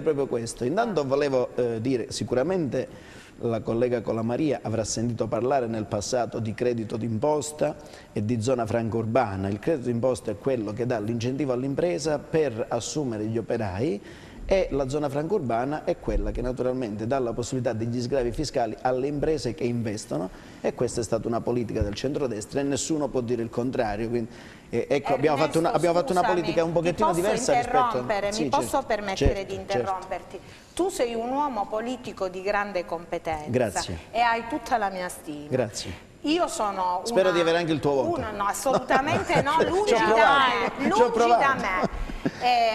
S3: proprio questo, Intanto volevo dire, sicuramente la collega Colamaria avrà sentito parlare nel passato di credito d'imposta e di zona franca urbana. Il credito d'imposta è quello che dà l'incentivo all'impresa per assumere gli operai, e la zona franca urbana è quella che naturalmente dà la possibilità degli sgravi fiscali alle imprese che investono, e questa è stata una politica del centrodestra e nessuno può dire il contrario. Quindi, ecco, abbiamo fatto una politica un pochettino diversa rispetto...
S2: Mi posso permettere di interromperti? Tu sei un uomo politico di grande competenza. Grazie. E hai tutta la mia stima.
S3: Grazie.
S2: Io sono
S3: Spero di avere anche il tuo voto.
S2: No, assolutamente no, lungi da me.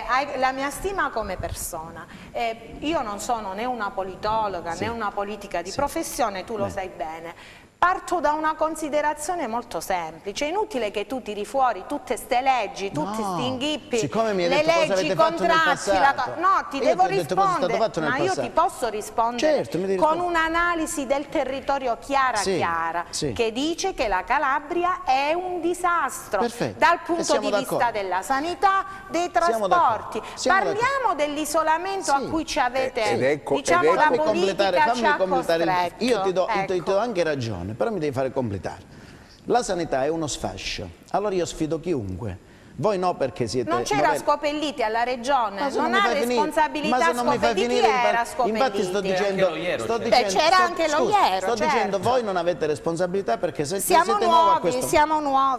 S2: Hai la mia stima come persona. Io non sono né una politologa né una politica di professione, tu lo sai bene. Parto da una considerazione molto semplice: è inutile che tu tiri fuori tutte ste leggi, tutti sti inghippi, le leggi, i contratti, no, ti devo rispondere, ma io ti posso rispondere con un'analisi del territorio chiara, che dice che la Calabria è un disastro dal punto di vista della sanità, dei trasporti. Parliamo dell'isolamento a cui ci avete, diciamo, la politica ci ha costretto.
S3: Io ti do anche ragione, però mi devi fare completare. La sanità è uno sfascio, allora io sfido chiunque. Voi no, perché siete...
S2: Non c'era Scopelliti alla regione, non ha responsabilità Scopelliti. Chi era Scopelliti?
S3: Infatti sto dicendo...
S2: C'era anche Loiero,
S3: sto dicendo, voi non avete responsabilità perché
S2: siamo nuovi,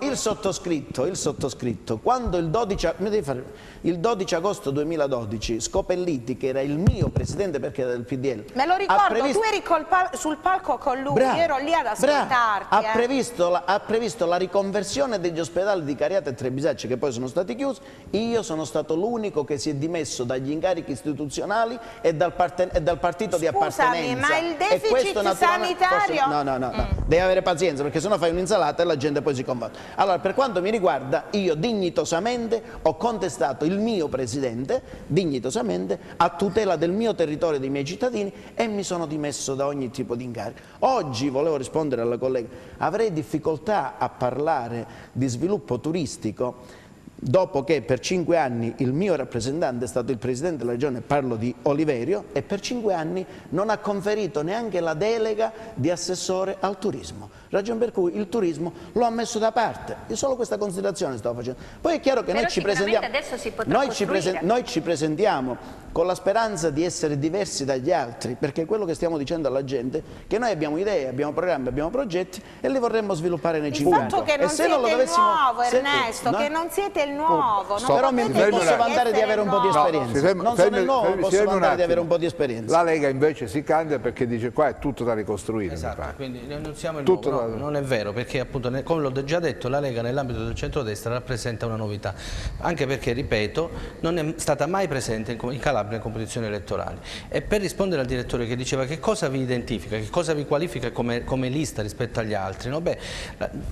S3: Il sottoscritto, quando il 12 agosto 2012 Scopelliti, che era il mio presidente perché era del PDL...
S2: Me lo ricordo, tu eri sul palco con lui, io ero lì ad ascoltarti.
S3: Ha previsto la riconversione degli ospedali di Cariate e Trebisacce, che poi sono stati chiusi. Io sono stato l'unico che si è dimesso dagli incarichi istituzionali e dal partito di appartenenza.
S2: Scusami, ma il deficit sanitario...
S3: No. devi avere pazienza perché sennò fai un'insalata e la gente poi si confonde. Allora, per quanto mi riguarda, io dignitosamente ho contestato il mio presidente, dignitosamente, a tutela del mio territorio e dei miei cittadini, e mi sono dimesso da ogni tipo di incarico. Oggi, volevo rispondere alla collega, avrei difficoltà a parlare di sviluppo turistico dopo che per 5 anni il mio rappresentante è stato il presidente della regione, parlo di Oliverio, e per 5 anni non ha conferito neanche la delega di assessore al turismo, ragione per cui il turismo lo ha messo da parte. Io solo questa considerazione stavo facendo. Poi è chiaro che noi ci presentiamo,
S5: adesso si potrà
S3: noi ci presentiamo con la speranza di essere diversi dagli altri, perché quello che stiamo dicendo alla gente è che noi abbiamo idee, abbiamo programmi, abbiamo progetti e li vorremmo sviluppare nei 5 anni.
S2: Il fatto che non siete il nuovo, Ernesto, che non siete il nuovo.
S3: Però mi posso vantare di avere un po' di esperienza. Non sono il nuovo, posso vantare di avere un po' di esperienza.
S1: La Lega invece si candida perché dice qua è tutto da ricostruire.
S6: Esatto, quindi non siamo il nuovo. No, non è vero, perché appunto, come l'ho già detto, la Lega nell'ambito del centrodestra rappresenta una novità, anche perché, ripeto, non è stata mai presente in Calabria in competizioni elettorali. E per rispondere al direttore che diceva che cosa vi identifica, che cosa vi qualifica come lista rispetto agli altri, no? Beh,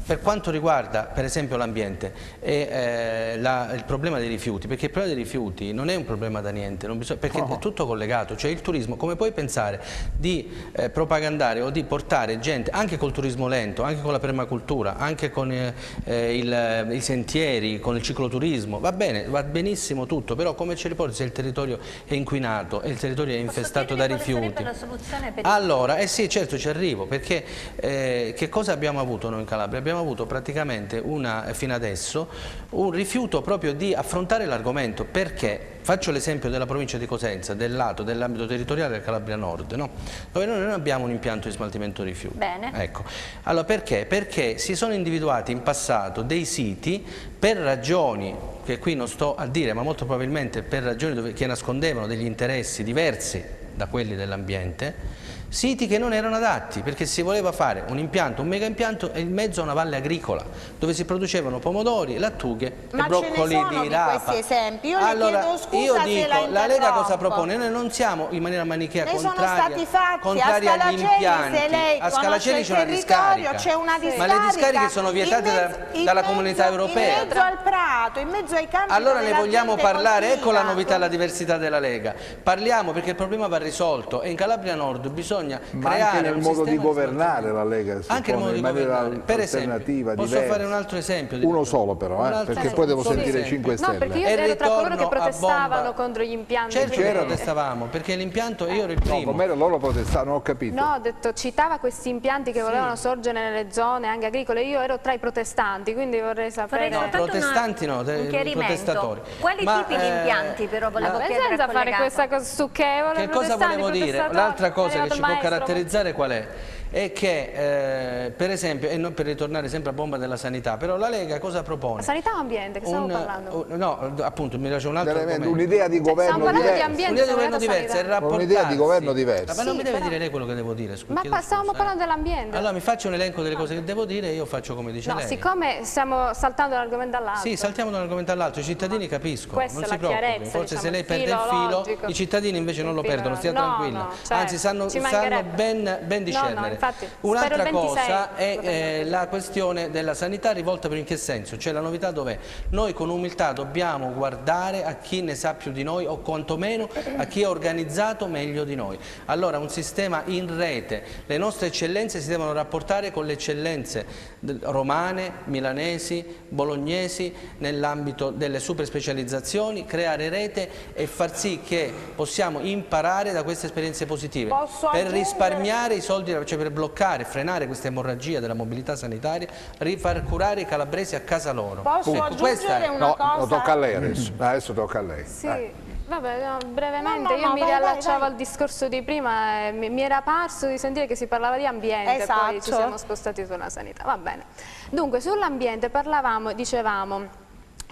S6: per quanto riguarda per esempio l'ambiente e il problema dei rifiuti, perché il problema dei rifiuti non è un problema da niente, perché è tutto collegato, cioè il turismo, come puoi pensare di propagandare o di portare gente anche col turismo lento, anche con la permacultura, anche con i sentieri, con il cicloturismo, va bene, va benissimo tutto, però come ci riporti se il territorio è inquinato e il territorio è infestato da rifiuti? Allora, sì, certo, ci arrivo, perché che cosa abbiamo avuto noi in Calabria? Abbiamo avuto praticamente fino adesso un rifiuto proprio di affrontare l'argomento, perché faccio l'esempio della provincia di Cosenza, dell'ambito territoriale del Calabria Nord, no? Dove noi non abbiamo un impianto di smaltimento rifiuti.
S5: Bene.
S6: Ecco. Allora perché? Perché si sono individuati in passato dei siti per ragioni che qui non sto a dire, ma molto probabilmente per ragioni che nascondevano degli interessi diversi da quelli dell'ambiente, siti che non erano adatti, perché si voleva fare un impianto, un mega impianto in mezzo a una valle agricola dove si producevano pomodori, lattughe e broccoli di rapa.
S2: Questi esempi. Io
S6: allora,
S2: le chiedo scusa
S6: io
S2: se
S6: dico, la Lega cosa propone? Noi non siamo in maniera manichea
S2: contraria
S6: agli impianti. A Scalaceli c'è una discarica, ma le discariche sono vietate dalla comunità europea.
S2: In mezzo al prato, in mezzo ai campi.
S6: Allora ne vogliamo parlare? Ecco la novità e la diversità della Lega. Parliamo perché il problema va risolto e in Calabria Nord bisogna creare
S1: anche nel modo di governare
S6: di
S1: la Lega si
S6: anche
S1: pone in maniera
S6: per esempio,
S1: alternativa,
S6: posso
S1: diversa.
S6: fare un altro esempio?
S1: Uno solo però, perché poi devo sentire 5 Stelle.
S4: No, perché io ero tra coloro che protestavano contro gli impianti.
S6: Certo che protestavamo, perché l'impianto, io ero il primo.
S1: No, com'era loro protestavano, non ho capito.
S4: No, ho detto, citava questi impianti che volevano sorgere nelle zone anche agricole, io ero tra i protestanti, quindi vorrei sapere...
S6: Protestanti no, protestatori.
S5: Quali tipi di impianti però volevo chiedere?
S4: Senza fare questa cosa stucchevole.
S6: Che cosa volevo dire? L'altra cosa che ci può caratterizzare qual è? È che, per esempio, e non per ritornare sempre a bomba della sanità, però la Lega cosa propone?
S4: La sanità o ambiente, che stiamo parlando?
S6: No, appunto, mi piace un altro argomento.
S1: Un'idea di governo diversa.
S6: Un'idea di governo diversa, è rapportarsi.
S1: Un'idea di governo diversa.
S6: Ma non mi deve dire lei quello che devo dire, scusi.
S4: Ma stavamo parlando dell'ambiente.
S6: Allora mi faccio un elenco delle cose che devo dire e io faccio come dice lei.
S4: No, siccome stiamo saltando da un argomento all'altro.
S6: Sì, saltiamo da un argomento all'altro, i cittadini capiscono, non si preoccupi. Forse se lei perde il filo, i cittadini invece non lo perdono, stia tranquilla. Anzi, sanno ben discernere. Un'altra cosa è la questione della sanità rivolta per in che senso? Cioè la novità dov'è? Noi con umiltà dobbiamo guardare a chi ne sa più di noi o quantomeno a chi è organizzato meglio di noi. Allora un sistema in rete, le nostre eccellenze si devono rapportare con le eccellenze romane, milanesi, bolognesi nell'ambito delle super specializzazioni, creare rete e far sì che possiamo imparare da queste esperienze positive per risparmiare i soldi, cioè per bloccare, frenare questa emorragia della mobilità sanitaria, rifar curare i calabresi a casa loro.
S2: Posso aggiungere una cosa?
S1: No, tocca a lei adesso tocca a lei.
S4: Sì. Vabbè, no, brevemente, io mi riallacciavo al discorso di prima e mi era parso di sentire che si parlava di ambiente, poi ci siamo spostati sulla sanità, va bene. Dunque, sull'ambiente parlavamo, dicevamo,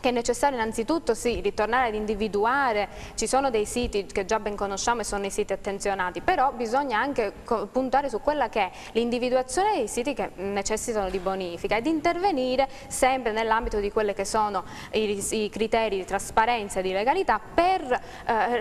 S4: che è necessario innanzitutto sì, ritornare ad individuare, ci sono dei siti che già ben conosciamo e sono i siti attenzionati, però bisogna anche puntare su quella che è l'individuazione dei siti che necessitano di bonifica ed intervenire sempre nell'ambito di quelle che sono i criteri di trasparenza e di legalità per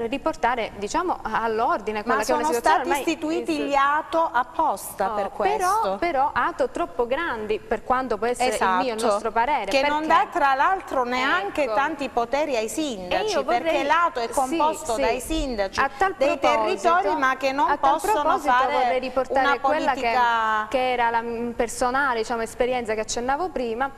S4: riportare, diciamo, all'ordine quella che è una situazione.
S2: Ma sono stati istituiti gli ATO apposta per questo.
S4: Però ATO troppo grandi per quanto può essere il mio, il nostro parere.
S2: Che non dà tra l'altro neanche tanti poteri ai sindaci, perché l'ATO è composto dai sindaci dei territori, ma che non possono fare
S4: vorrei riportare
S2: una
S4: quella
S2: politica...
S4: che era la personale, diciamo, esperienza che accennavo prima.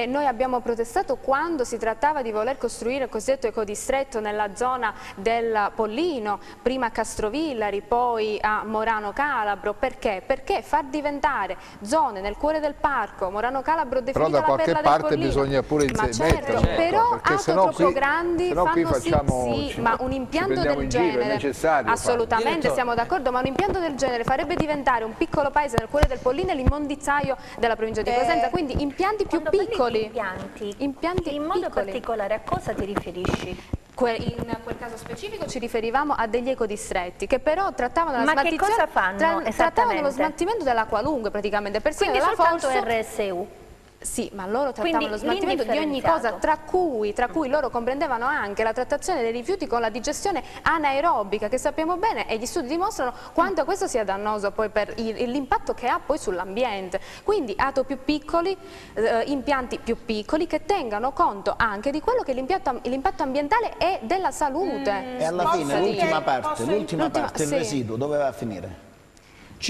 S4: Noi abbiamo protestato quando si trattava di voler costruire il cosiddetto ecodistretto nella zona del Pollino, prima a Castrovillari, poi a Morano Calabro. Perché? Perché far diventare zone nel cuore del parco, Morano Calabro definita la perla del Pollino.
S1: Però da qualche parte bisogna pure
S4: mettere. Però auto troppo grandi fanno
S1: facciamo,
S4: sì, ma un impianto del genere, assolutamente siamo d'accordo, ma un impianto del genere farebbe diventare un piccolo paese nel cuore del Pollino l'immondizzaio della provincia di Cosenza, quindi impianti più piccoli. Impianti
S5: in modo
S4: piccoli.
S5: particolare a cosa ti riferisci?
S4: In quel caso specifico ci riferivamo a degli ecodistretti che però trattavano
S5: Ma che cosa fanno
S4: trattavano lo smaltimento della qualunque praticamente, persino
S5: quindi
S4: della
S5: soltanto RSU?
S4: Sì, ma loro trattavano lo smaltimento di ogni
S5: l'indifferenziato.
S4: cosa, tra cui loro comprendevano anche la trattazione dei rifiuti con la digestione anaerobica, che sappiamo bene e gli studi dimostrano quanto questo sia dannoso poi per l'impatto che ha poi sull'ambiente. Quindi ATO più piccoli, impianti più piccoli che tengano conto anche di quello che è l'impatto ambientale e della salute.
S3: E alla fine l'ultima parte, il residuo, dove va a finire?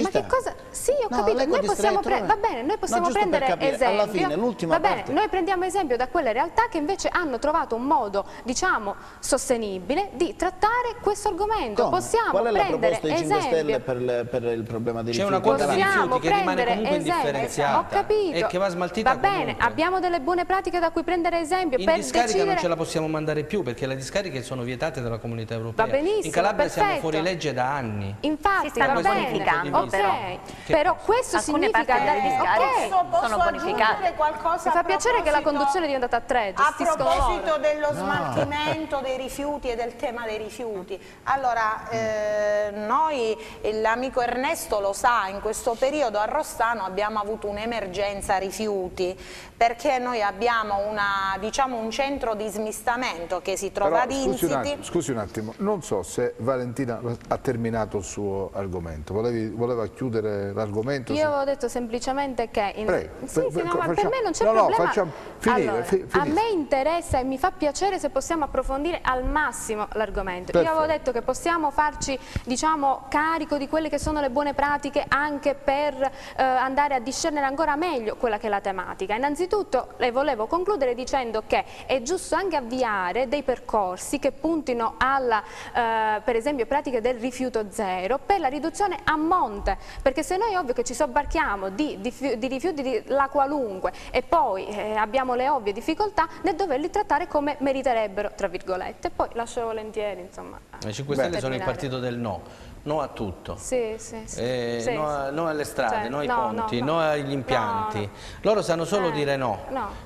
S4: Ma che cosa? Sì, ho capito, noi possiamo prendere esempio.
S3: Alla fine, l'ultima parte.
S4: Noi prendiamo esempio da quelle realtà che invece hanno trovato un modo, diciamo, sostenibile di trattare questo argomento.
S3: Come?
S4: Possiamo
S3: Qual è la
S4: prendere
S3: proposta dei 5
S4: esempio.
S3: Stelle per il problema dei rifiuti?
S6: C'è una quota di rifiuti che rimane
S4: prendere
S6: comunque
S4: esempio.
S6: indifferenziata
S4: Ho capito.
S6: e che va smaltita
S4: Va bene,
S6: comunque.
S4: abbiamo delle buone pratiche da cui prendere esempio
S6: In
S4: per
S6: discarica
S4: decidere...
S6: non ce la possiamo mandare più perché le discariche sono vietate dalla Comunità Europea.
S4: Va benissimo,
S6: in Calabria siamo
S4: perfetto.
S6: fuori legge da anni.
S4: Infatti,
S5: Si stanno
S4: va bene.
S5: bonificando,
S4: Ok, però questo
S5: alcune
S4: significa
S5: parti delle discariche
S2: Posso
S5: bonificate.
S2: qualcosa
S4: mi fa piacere che la conduzione è diventata a tre.
S2: A proposito dello smaltimento dei rifiuti e del tema dei rifiuti, allora noi, l'amico Ernesto lo sa, in questo periodo a Rossano abbiamo avuto un'emergenza rifiuti perché noi abbiamo un centro di smistamento che si trova ad Insiti.
S1: Scusi un attimo, non so se Valentina ha terminato il suo argomento, voleva chiudere l'argomento?
S4: Io avevo detto semplicemente che
S1: per
S4: me non c'è problema.
S1: Finire.
S4: A me interessa e mi fa piacere se possiamo approfondire al massimo l'argomento. Io avevo detto che possiamo farci, diciamo, carico di quelle che sono le buone pratiche anche per andare a discernere ancora meglio quella che è la tematica. Innanzitutto le volevo concludere dicendo che è giusto anche avviare dei percorsi che puntino alla, per esempio, pratiche del rifiuto zero per la riduzione a monte, perché se noi ovvio che ci sobbarchiamo di rifiuti la qualunque e poi abbiamo le ovvie difficoltà nel doverli trattare come meriterebbero, tra virgolette, poi lascio volentieri, insomma.
S6: I 5 Stelle sono il partito del no a tutto, no alle strade, no ai ponti, no agli impianti, loro sanno solo dire no.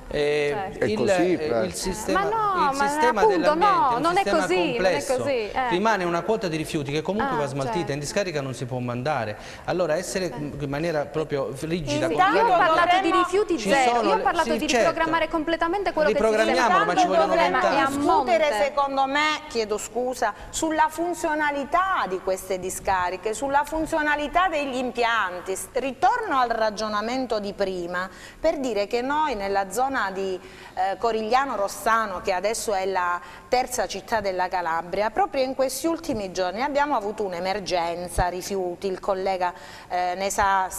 S6: Il sistema dell'ambiente,
S4: non è così,
S6: rimane una quota di rifiuti che comunque va smaltita, in discarica non si può mandare, allora essere in maniera proprio rigida.
S4: Io ho parlato di rifiuti zero, io ho parlato di riprogrammare completamente quello che si
S6: riprogrammiamo, ma ci vogliono 20 anni.
S2: Discutere, secondo me, chiedo scusa, sulla funzionalità di queste discariche, sulla funzionalità degli impianti. Ritorno al ragionamento di prima per dire che noi nella zona di Corigliano Rossano, che adesso è la terza città della Calabria, proprio in questi ultimi giorni abbiamo avuto un'emergenza rifiuti, il collega ne ha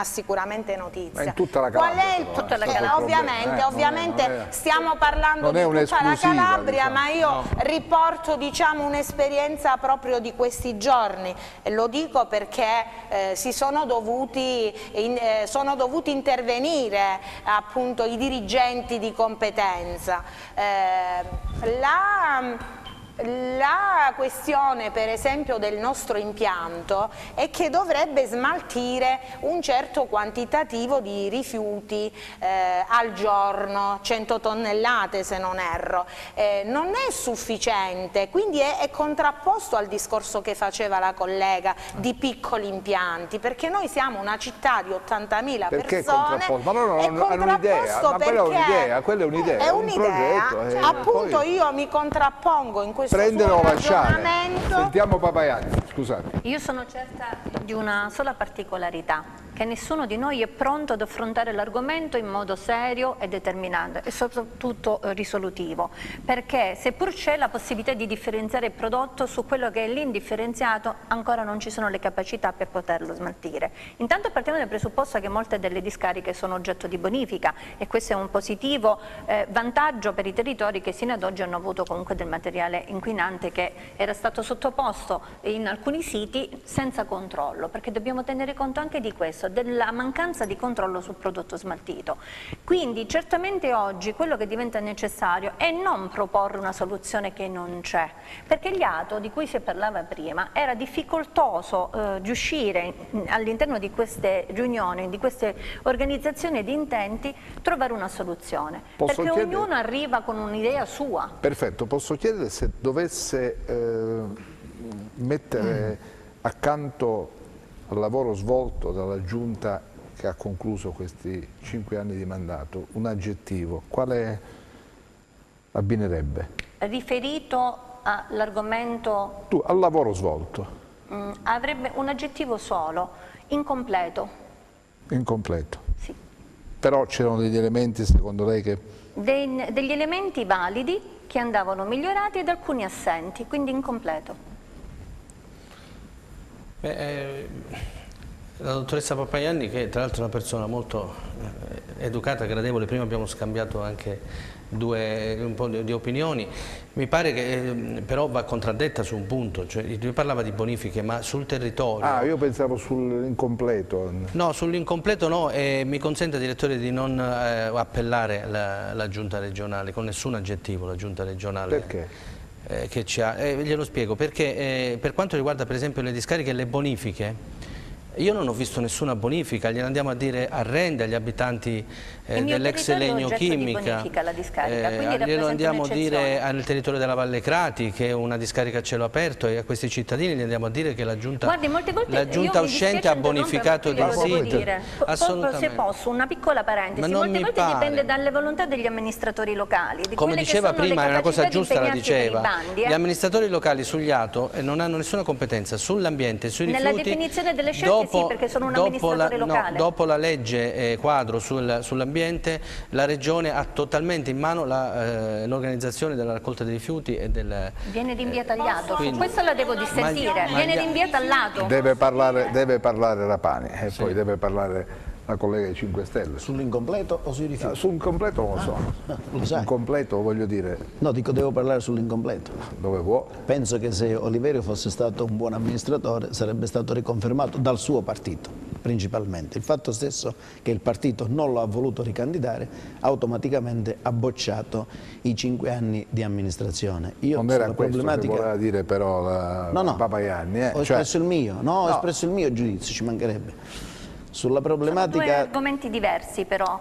S2: sicuramente notizia.
S1: Ma in tutta la Calabria.
S2: Tutta la Calabria. Ovviamente stiamo parlando di tutta la Calabria,
S1: diciamo.
S2: ma io riporto, diciamo, un'esperienza proprio di questi giorni e lo dico perché sono dovuti intervenire appunto i dirigenti di competenza. La questione per esempio del nostro impianto è che dovrebbe smaltire un certo quantitativo di rifiuti al giorno, 100 tonnellate se non erro, non è sufficiente, quindi è contrapposto al discorso che faceva la collega di piccoli impianti, perché noi siamo una città di 80.000 persone.
S1: Ma no, è un'idea, ma quella è un'idea, è un progetto.
S2: Appunto io mi contrappongo in questo
S1: prendere o lasciare.
S2: ragionamento.
S1: Sentiamo Papaiani, scusate.
S5: Io sono certa di una sola particolarità, che nessuno di noi è pronto ad affrontare l'argomento in modo serio e determinante e soprattutto risolutivo, perché seppur c'è la possibilità di differenziare il prodotto, su quello che è l'indifferenziato ancora non ci sono le capacità per poterlo smaltire. Intanto partiamo dal presupposto che molte delle discariche sono oggetto di bonifica e questo è un positivo vantaggio per i territori che sino ad oggi hanno avuto comunque del materiale inquinante che era stato sottoposto in alcuni siti senza controllo, perché dobbiamo tenere conto anche di questo, della mancanza di controllo sul prodotto smaltito. Quindi certamente oggi quello che diventa necessario è non proporre una soluzione che non c'è, perché gli ATO di cui si parlava prima era difficoltoso riuscire all'interno di queste riunioni, di queste organizzazioni di intenti, trovare una soluzione, perché ognuno arriva con un'idea sua.
S1: Perfetto, posso chiedere se dovesse mettere accanto al lavoro svolto dalla Giunta che ha concluso questi 5 anni di mandato un aggettivo, quale abbinerebbe?
S5: Riferito all'argomento...
S1: Tu, al lavoro svolto.
S5: Avrebbe un aggettivo solo, incompleto.
S1: Incompleto.
S5: Sì.
S1: Però c'erano degli elementi secondo lei che...
S5: Degli elementi validi che andavano migliorati ed alcuni assenti, quindi incompleto.
S6: La dottoressa Papaiani, che tra l'altro è una persona molto educata, gradevole, prima abbiamo scambiato anche un po' di opinioni, mi pare che però va contraddetta su un punto, cioè lui parlava di bonifiche ma sul territorio.
S1: Ah, io pensavo sull'incompleto.
S6: No, sull'incompleto no, e mi consente direttore di non appellare la giunta regionale con nessun aggettivo, la giunta regionale.
S1: Perché?
S6: Che ci ha, glielo spiego, perché per quanto riguarda per esempio le discariche e le bonifiche, io non ho visto nessuna bonifica, glielo andiamo a dire a Rende, agli abitanti dell'ex Legno Chimica, glielo andiamo a dire al territorio della Valle Crati, che è una discarica a cielo aperto, e a questi cittadini gli andiamo a dire che la giunta, uscente ha bonificato dei siti.
S5: Se posso, una piccola parentesi, molte volte dipende dalle volontà degli amministratori locali.
S6: Come diceva prima, è una cosa giusta, la diceva, gli amministratori locali sugli ATO non hanno nessuna competenza sull'ambiente, sui rifiuti.
S5: Nella definizione delle scelte sì, perché sono un amministratore locale.
S6: Dopo la legge quadro sull'ambiente, la Regione ha totalmente in mano l'organizzazione della raccolta dei rifiuti e del...
S5: Viene rinviata agli ATO, su questo la devo dissentire, viene rinviata all'ATO.
S1: Deve parlare Rapani e poi deve parlare la collega dei 5 Stelle.
S3: Sull'incompleto o sui rifiuti?
S1: Sull'incompleto non lo so.
S3: Lo sai?
S1: Incompleto voglio dire...
S3: No, dico devo parlare sull'incompleto.
S1: Dove può?
S3: Penso che se Oliverio fosse stato un buon amministratore sarebbe stato riconfermato dal suo partito, principalmente. Il fatto stesso che il partito non lo ha voluto ricandidare automaticamente ha bocciato i 5 anni di amministrazione. Io
S1: non era questo che voleva dire però la Papaiani.
S3: Ho espresso il mio, ho espresso il mio giudizio, ci mancherebbe. Sulla problematica...
S5: Sono due argomenti diversi però,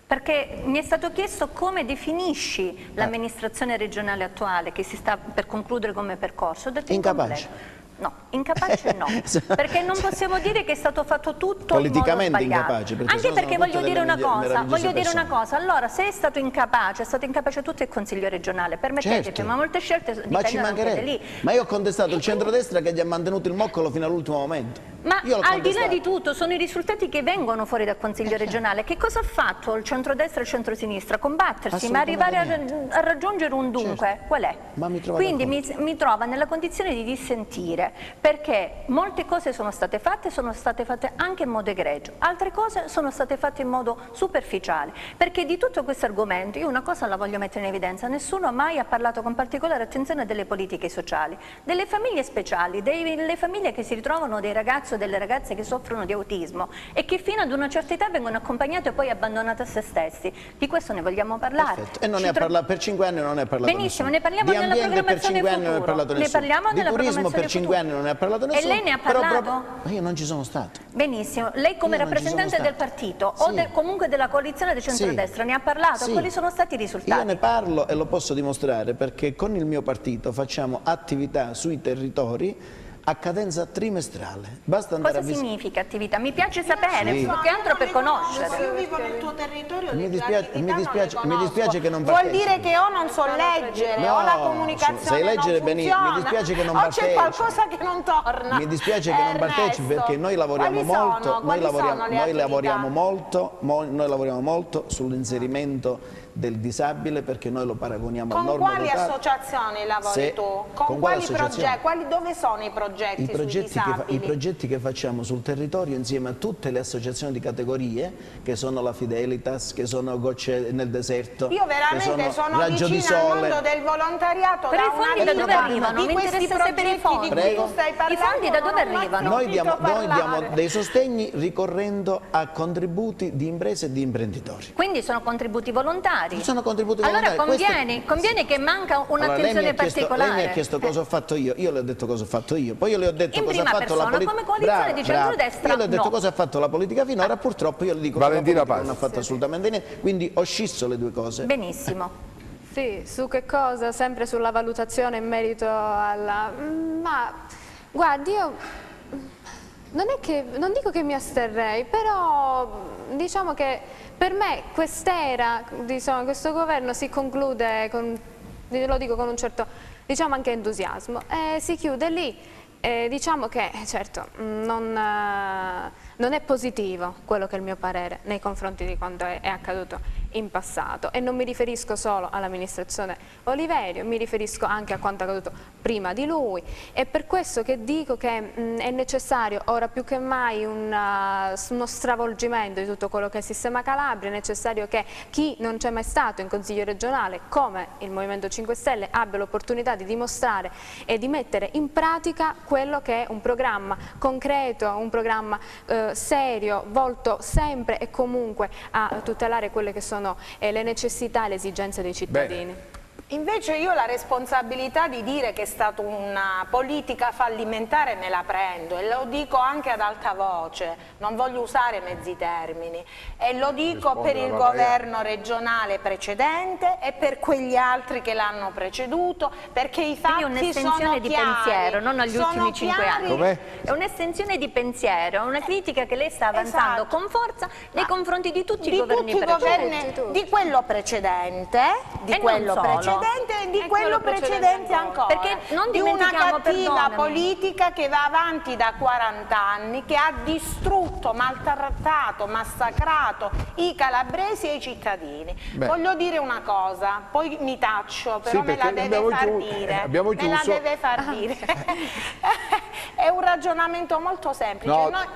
S5: perché mi è stato chiesto come definisci l'amministrazione regionale attuale che si sta per concludere come percorso. Ho detto
S3: incapace.
S5: No, incapace no, perché non possiamo dire che è stato fatto tutto
S3: politicamente
S5: in modo
S3: incapace,
S5: anche perché voglio dire una cosa, allora se è stato incapace tutto il Consiglio regionale, permettetemi, certo. Ma molte scelte dipendono anche da lì.
S3: Ma io ho contestato il centrodestra che gli ha mantenuto il moccolo fino all'ultimo momento.
S5: Ma al di là di tutto sono i risultati che vengono fuori dal Consiglio regionale. Che cosa ha fatto il centrodestra e il centrosinistra? Combattersi, ma arrivare a raggiungere un dunque, certo. Qual è? Quindi mi trova nella condizione di dissentire, perché molte cose sono state fatte anche in modo egregio, altre cose sono state fatte in modo superficiale, perché di tutto questo argomento io una cosa la voglio mettere in evidenza: nessuno mai ha parlato con particolare attenzione delle politiche sociali, delle famiglie speciali, delle famiglie che si ritrovano dei ragazzi caso delle ragazze che soffrono di autismo e che fino ad una certa età vengono accompagnate e poi abbandonate a se stessi. Di questo ne vogliamo parlare.
S3: Perfetto. E non ne ha parlato, per 5 anni non ne ha parlato
S5: Benissimo,
S3: nessuno.
S5: ne parliamo
S3: Di
S5: nella
S3: ambiente per 5
S5: programmazione
S3: anni non ne ha parlato
S5: futuro. Ne
S3: nessuno.
S5: parliamo
S3: Di
S5: nella
S3: turismo per
S5: programmazione
S3: 5 anni non ne ha parlato nessuno.
S5: E lei ne ha parlato?
S3: Ma io non ci sono stato.
S5: Benissimo, lei come
S3: Io non ci
S5: rappresentante
S3: sono
S5: del
S3: stato.
S5: partito
S3: Sì.
S5: o comunque della coalizione del centrodestra ne ha parlato?
S3: Sì.
S5: Quali sono stati i risultati?
S3: Io ne parlo e lo posso dimostrare perché con il mio partito facciamo attività sui territori a cadenza trimestrale. Basta andare
S5: Cosa significa attività? Mi piace sapere,
S3: Sì.
S5: più che altro per conoscere.
S2: Io vivo nel tuo territorio,
S3: Mi
S2: le
S3: dispiace-
S2: attività
S3: mi
S2: non
S3: dispiace-
S2: le
S3: mi
S2: conosco.
S3: dispiace che non
S2: Vuol
S3: partecipi.
S2: dire che o non so leggere,
S3: No,
S2: o la comunicazione
S3: sai leggere
S2: non
S3: benissimo,
S2: funziona,
S3: mi dispiace che non
S2: o c'è
S3: partecipi.
S2: qualcosa che non torna.
S3: Mi dispiace che non partecipi perché noi lavoriamo molto, noi lavoriamo molto sull'inserimento del disabile perché noi lo paragoniamo al
S2: Con quali
S3: normodotato.
S2: associazioni lavori
S3: Se-
S2: tu?
S3: con quali associazioni?
S2: Dove sono i progetti
S3: I
S2: sui
S3: progetti,
S2: disabili?
S3: che facciamo sul territorio insieme a tutte le associazioni di categorie che sono la Fidelitas, che sono Gocce nel Deserto,
S2: Io veramente
S3: che
S2: sono
S3: Raggio di
S2: vicina al
S3: Sole.
S2: mondo del volontariato
S5: Però
S2: da
S5: i fondi
S2: una
S5: da
S2: vita.
S5: dove arrivano?
S2: Di
S5: Mi
S2: questi
S5: interessa sapere i
S2: progetti
S5: fondi.
S2: di cui
S3: Prego.
S2: tu stai
S5: I
S2: parlando.
S5: fondi da dove
S2: non ho mai
S5: arrivano?
S3: Noi
S2: sentito
S3: diamo
S2: parlare.
S3: dei sostegni ricorrendo a contributi di imprese e di imprenditori.
S5: Quindi sono contributi volontari.
S3: Sono contributi
S5: Allora
S3: volontari.
S5: conviene che manca
S3: Allora,
S5: un'attenzione particolare.
S3: lei mi ha chiesto cosa ho fatto io le ho detto cosa ho fatto io, poi io le ho detto
S5: In
S3: cosa ha
S5: prima
S3: fatto la
S5: persona,
S3: politica.
S5: come coalizione di centrodestra,
S3: Io le ho detto
S5: no.
S3: cosa ha fatto la politica finora, purtroppo io le dico
S1: Valentina
S3: che la politica
S1: Pazzi.
S3: non ha fatto assolutamente niente, quindi ho scisso le due cose.
S5: Benissimo.
S4: Sì, su che cosa? Sempre sulla valutazione in merito alla... Ma, guardi, io non dico che mi asterrei, però diciamo che per me quest'era, diciamo, questo governo si conclude con, lo dico con un certo, diciamo, anche entusiasmo, si chiude lì. Diciamo che certo non è positivo quello che è il mio parere nei confronti di quanto è accaduto in passato, e non mi riferisco solo all'amministrazione Oliverio, mi riferisco anche a quanto è accaduto prima di lui. È per questo che dico che è necessario ora più che mai uno stravolgimento di tutto quello che è il sistema Calabria. È necessario che chi non c'è mai stato in Consiglio regionale come il Movimento 5 Stelle abbia l'opportunità di dimostrare e di mettere in pratica quello che è un programma concreto, un programma serio, volto sempre e comunque a tutelare quelle che sono le necessità e le esigenze dei cittadini.
S1: Bene.
S2: Invece io la responsabilità di dire che è stata una politica fallimentare me la prendo, e lo dico anche ad alta voce, non voglio usare mezzi termini, e lo dico per il governo regionale precedente e per quegli altri che l'hanno preceduto, perché i fatti sono chiari.
S5: Quindi un'estensione di pensiero, non agli ultimi 5 anni.
S1: Com'è?
S5: È un'estensione di pensiero, una critica che lei sta avanzando
S2: Esatto.
S5: con forza nei confronti di tutti
S2: Di
S5: i governi
S2: tutti i
S5: precedenti.
S2: governi, di quello precedente, di
S5: E
S2: quello
S5: non solo.
S2: precedente e di
S4: E
S2: quello
S4: quello precedente
S2: precedente
S4: ancora.
S2: ancora.
S5: Perché non
S2: di una
S5: dimentichiamo,
S2: cattiva
S5: perdonami.
S2: politica che va avanti da 40 anni, che ha distrutto, maltrattato, massacrato i calabresi e i cittadini.
S1: Beh.
S2: Voglio dire una cosa, poi mi taccio, però
S1: Sì,
S2: me la
S1: perché
S2: deve
S1: abbiamo
S2: far
S1: chiuso-
S2: dire.
S1: abbiamo
S2: Me la
S1: chiuso.
S2: deve far dire. È un ragionamento molto semplice.
S1: No,
S2: Noi-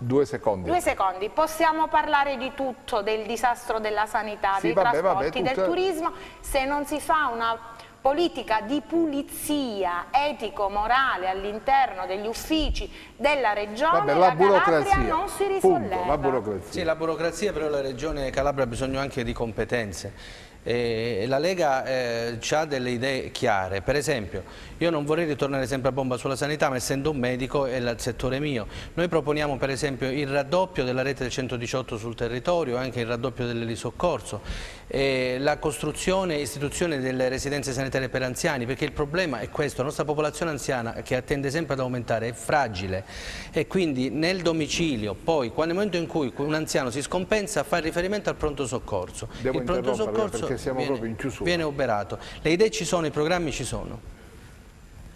S1: 2 secondi.
S2: 2 secondi, possiamo parlare di tutto, del disastro della sanità,
S1: Sì,
S2: dei
S1: vabbè,
S2: trasporti, del
S1: tutto-
S2: turismo, se non si fa una politica di pulizia etico-morale all'interno degli uffici della regione,
S1: Vabbè,
S2: la
S1: la burocrazia.
S2: Calabria non si
S1: Punto,
S2: risolleva.
S1: la burocrazia.
S6: Sì, la burocrazia, però la Regione Calabria ha bisogno anche di competenze. La Lega ha delle idee chiare. Per esempio, io non vorrei ritornare sempre a bomba sulla sanità, ma essendo un medico è il settore mio. Noi proponiamo per esempio il raddoppio della rete del 118 sul territorio, anche il raddoppio dell'elisoccorso, la costruzione e istituzione delle residenze sanitarie per anziani, perché il problema è questo: la nostra popolazione anziana, che tende sempre ad aumentare, è fragile, e quindi nel domicilio, poi nel momento in cui un anziano si scompensa, fa riferimento al pronto soccorso.
S1: Devo
S6: Il pronto
S1: interrompere
S6: soccorso
S1: perché siamo proprio in chiusura.
S6: viene oberato. Le idee ci sono, i programmi ci sono.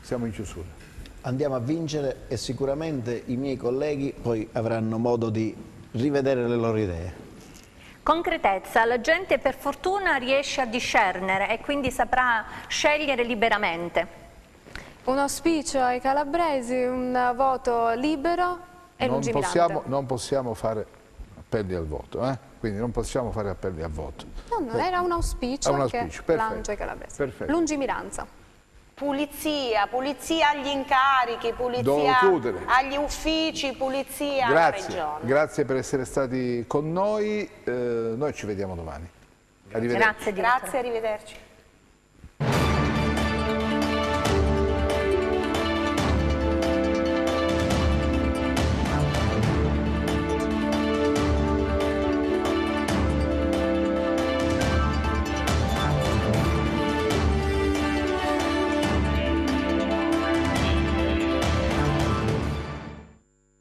S1: Siamo in chiusura.
S3: Andiamo a vincere e sicuramente i miei colleghi poi avranno modo di rivedere le loro idee.
S5: Concretezza, la gente per fortuna riesce a discernere e quindi saprà scegliere liberamente.
S4: Un auspicio ai calabresi, un voto libero e lungimirante.
S1: Non possiamo fare appelli al voto, quindi non possiamo fare appelli al voto.
S4: No, era un auspicio,
S1: È un
S4: che
S1: auspicio, perfetto,
S4: lancia ai calabresi.
S1: perfetto.
S4: Lungimiranza.
S2: Pulizia, pulizia agli incarichi, pulizia agli uffici, pulizia alla regione.
S1: Grazie per essere stati con noi, noi ci vediamo domani. Arrivederci.
S2: Grazie, arrivederci.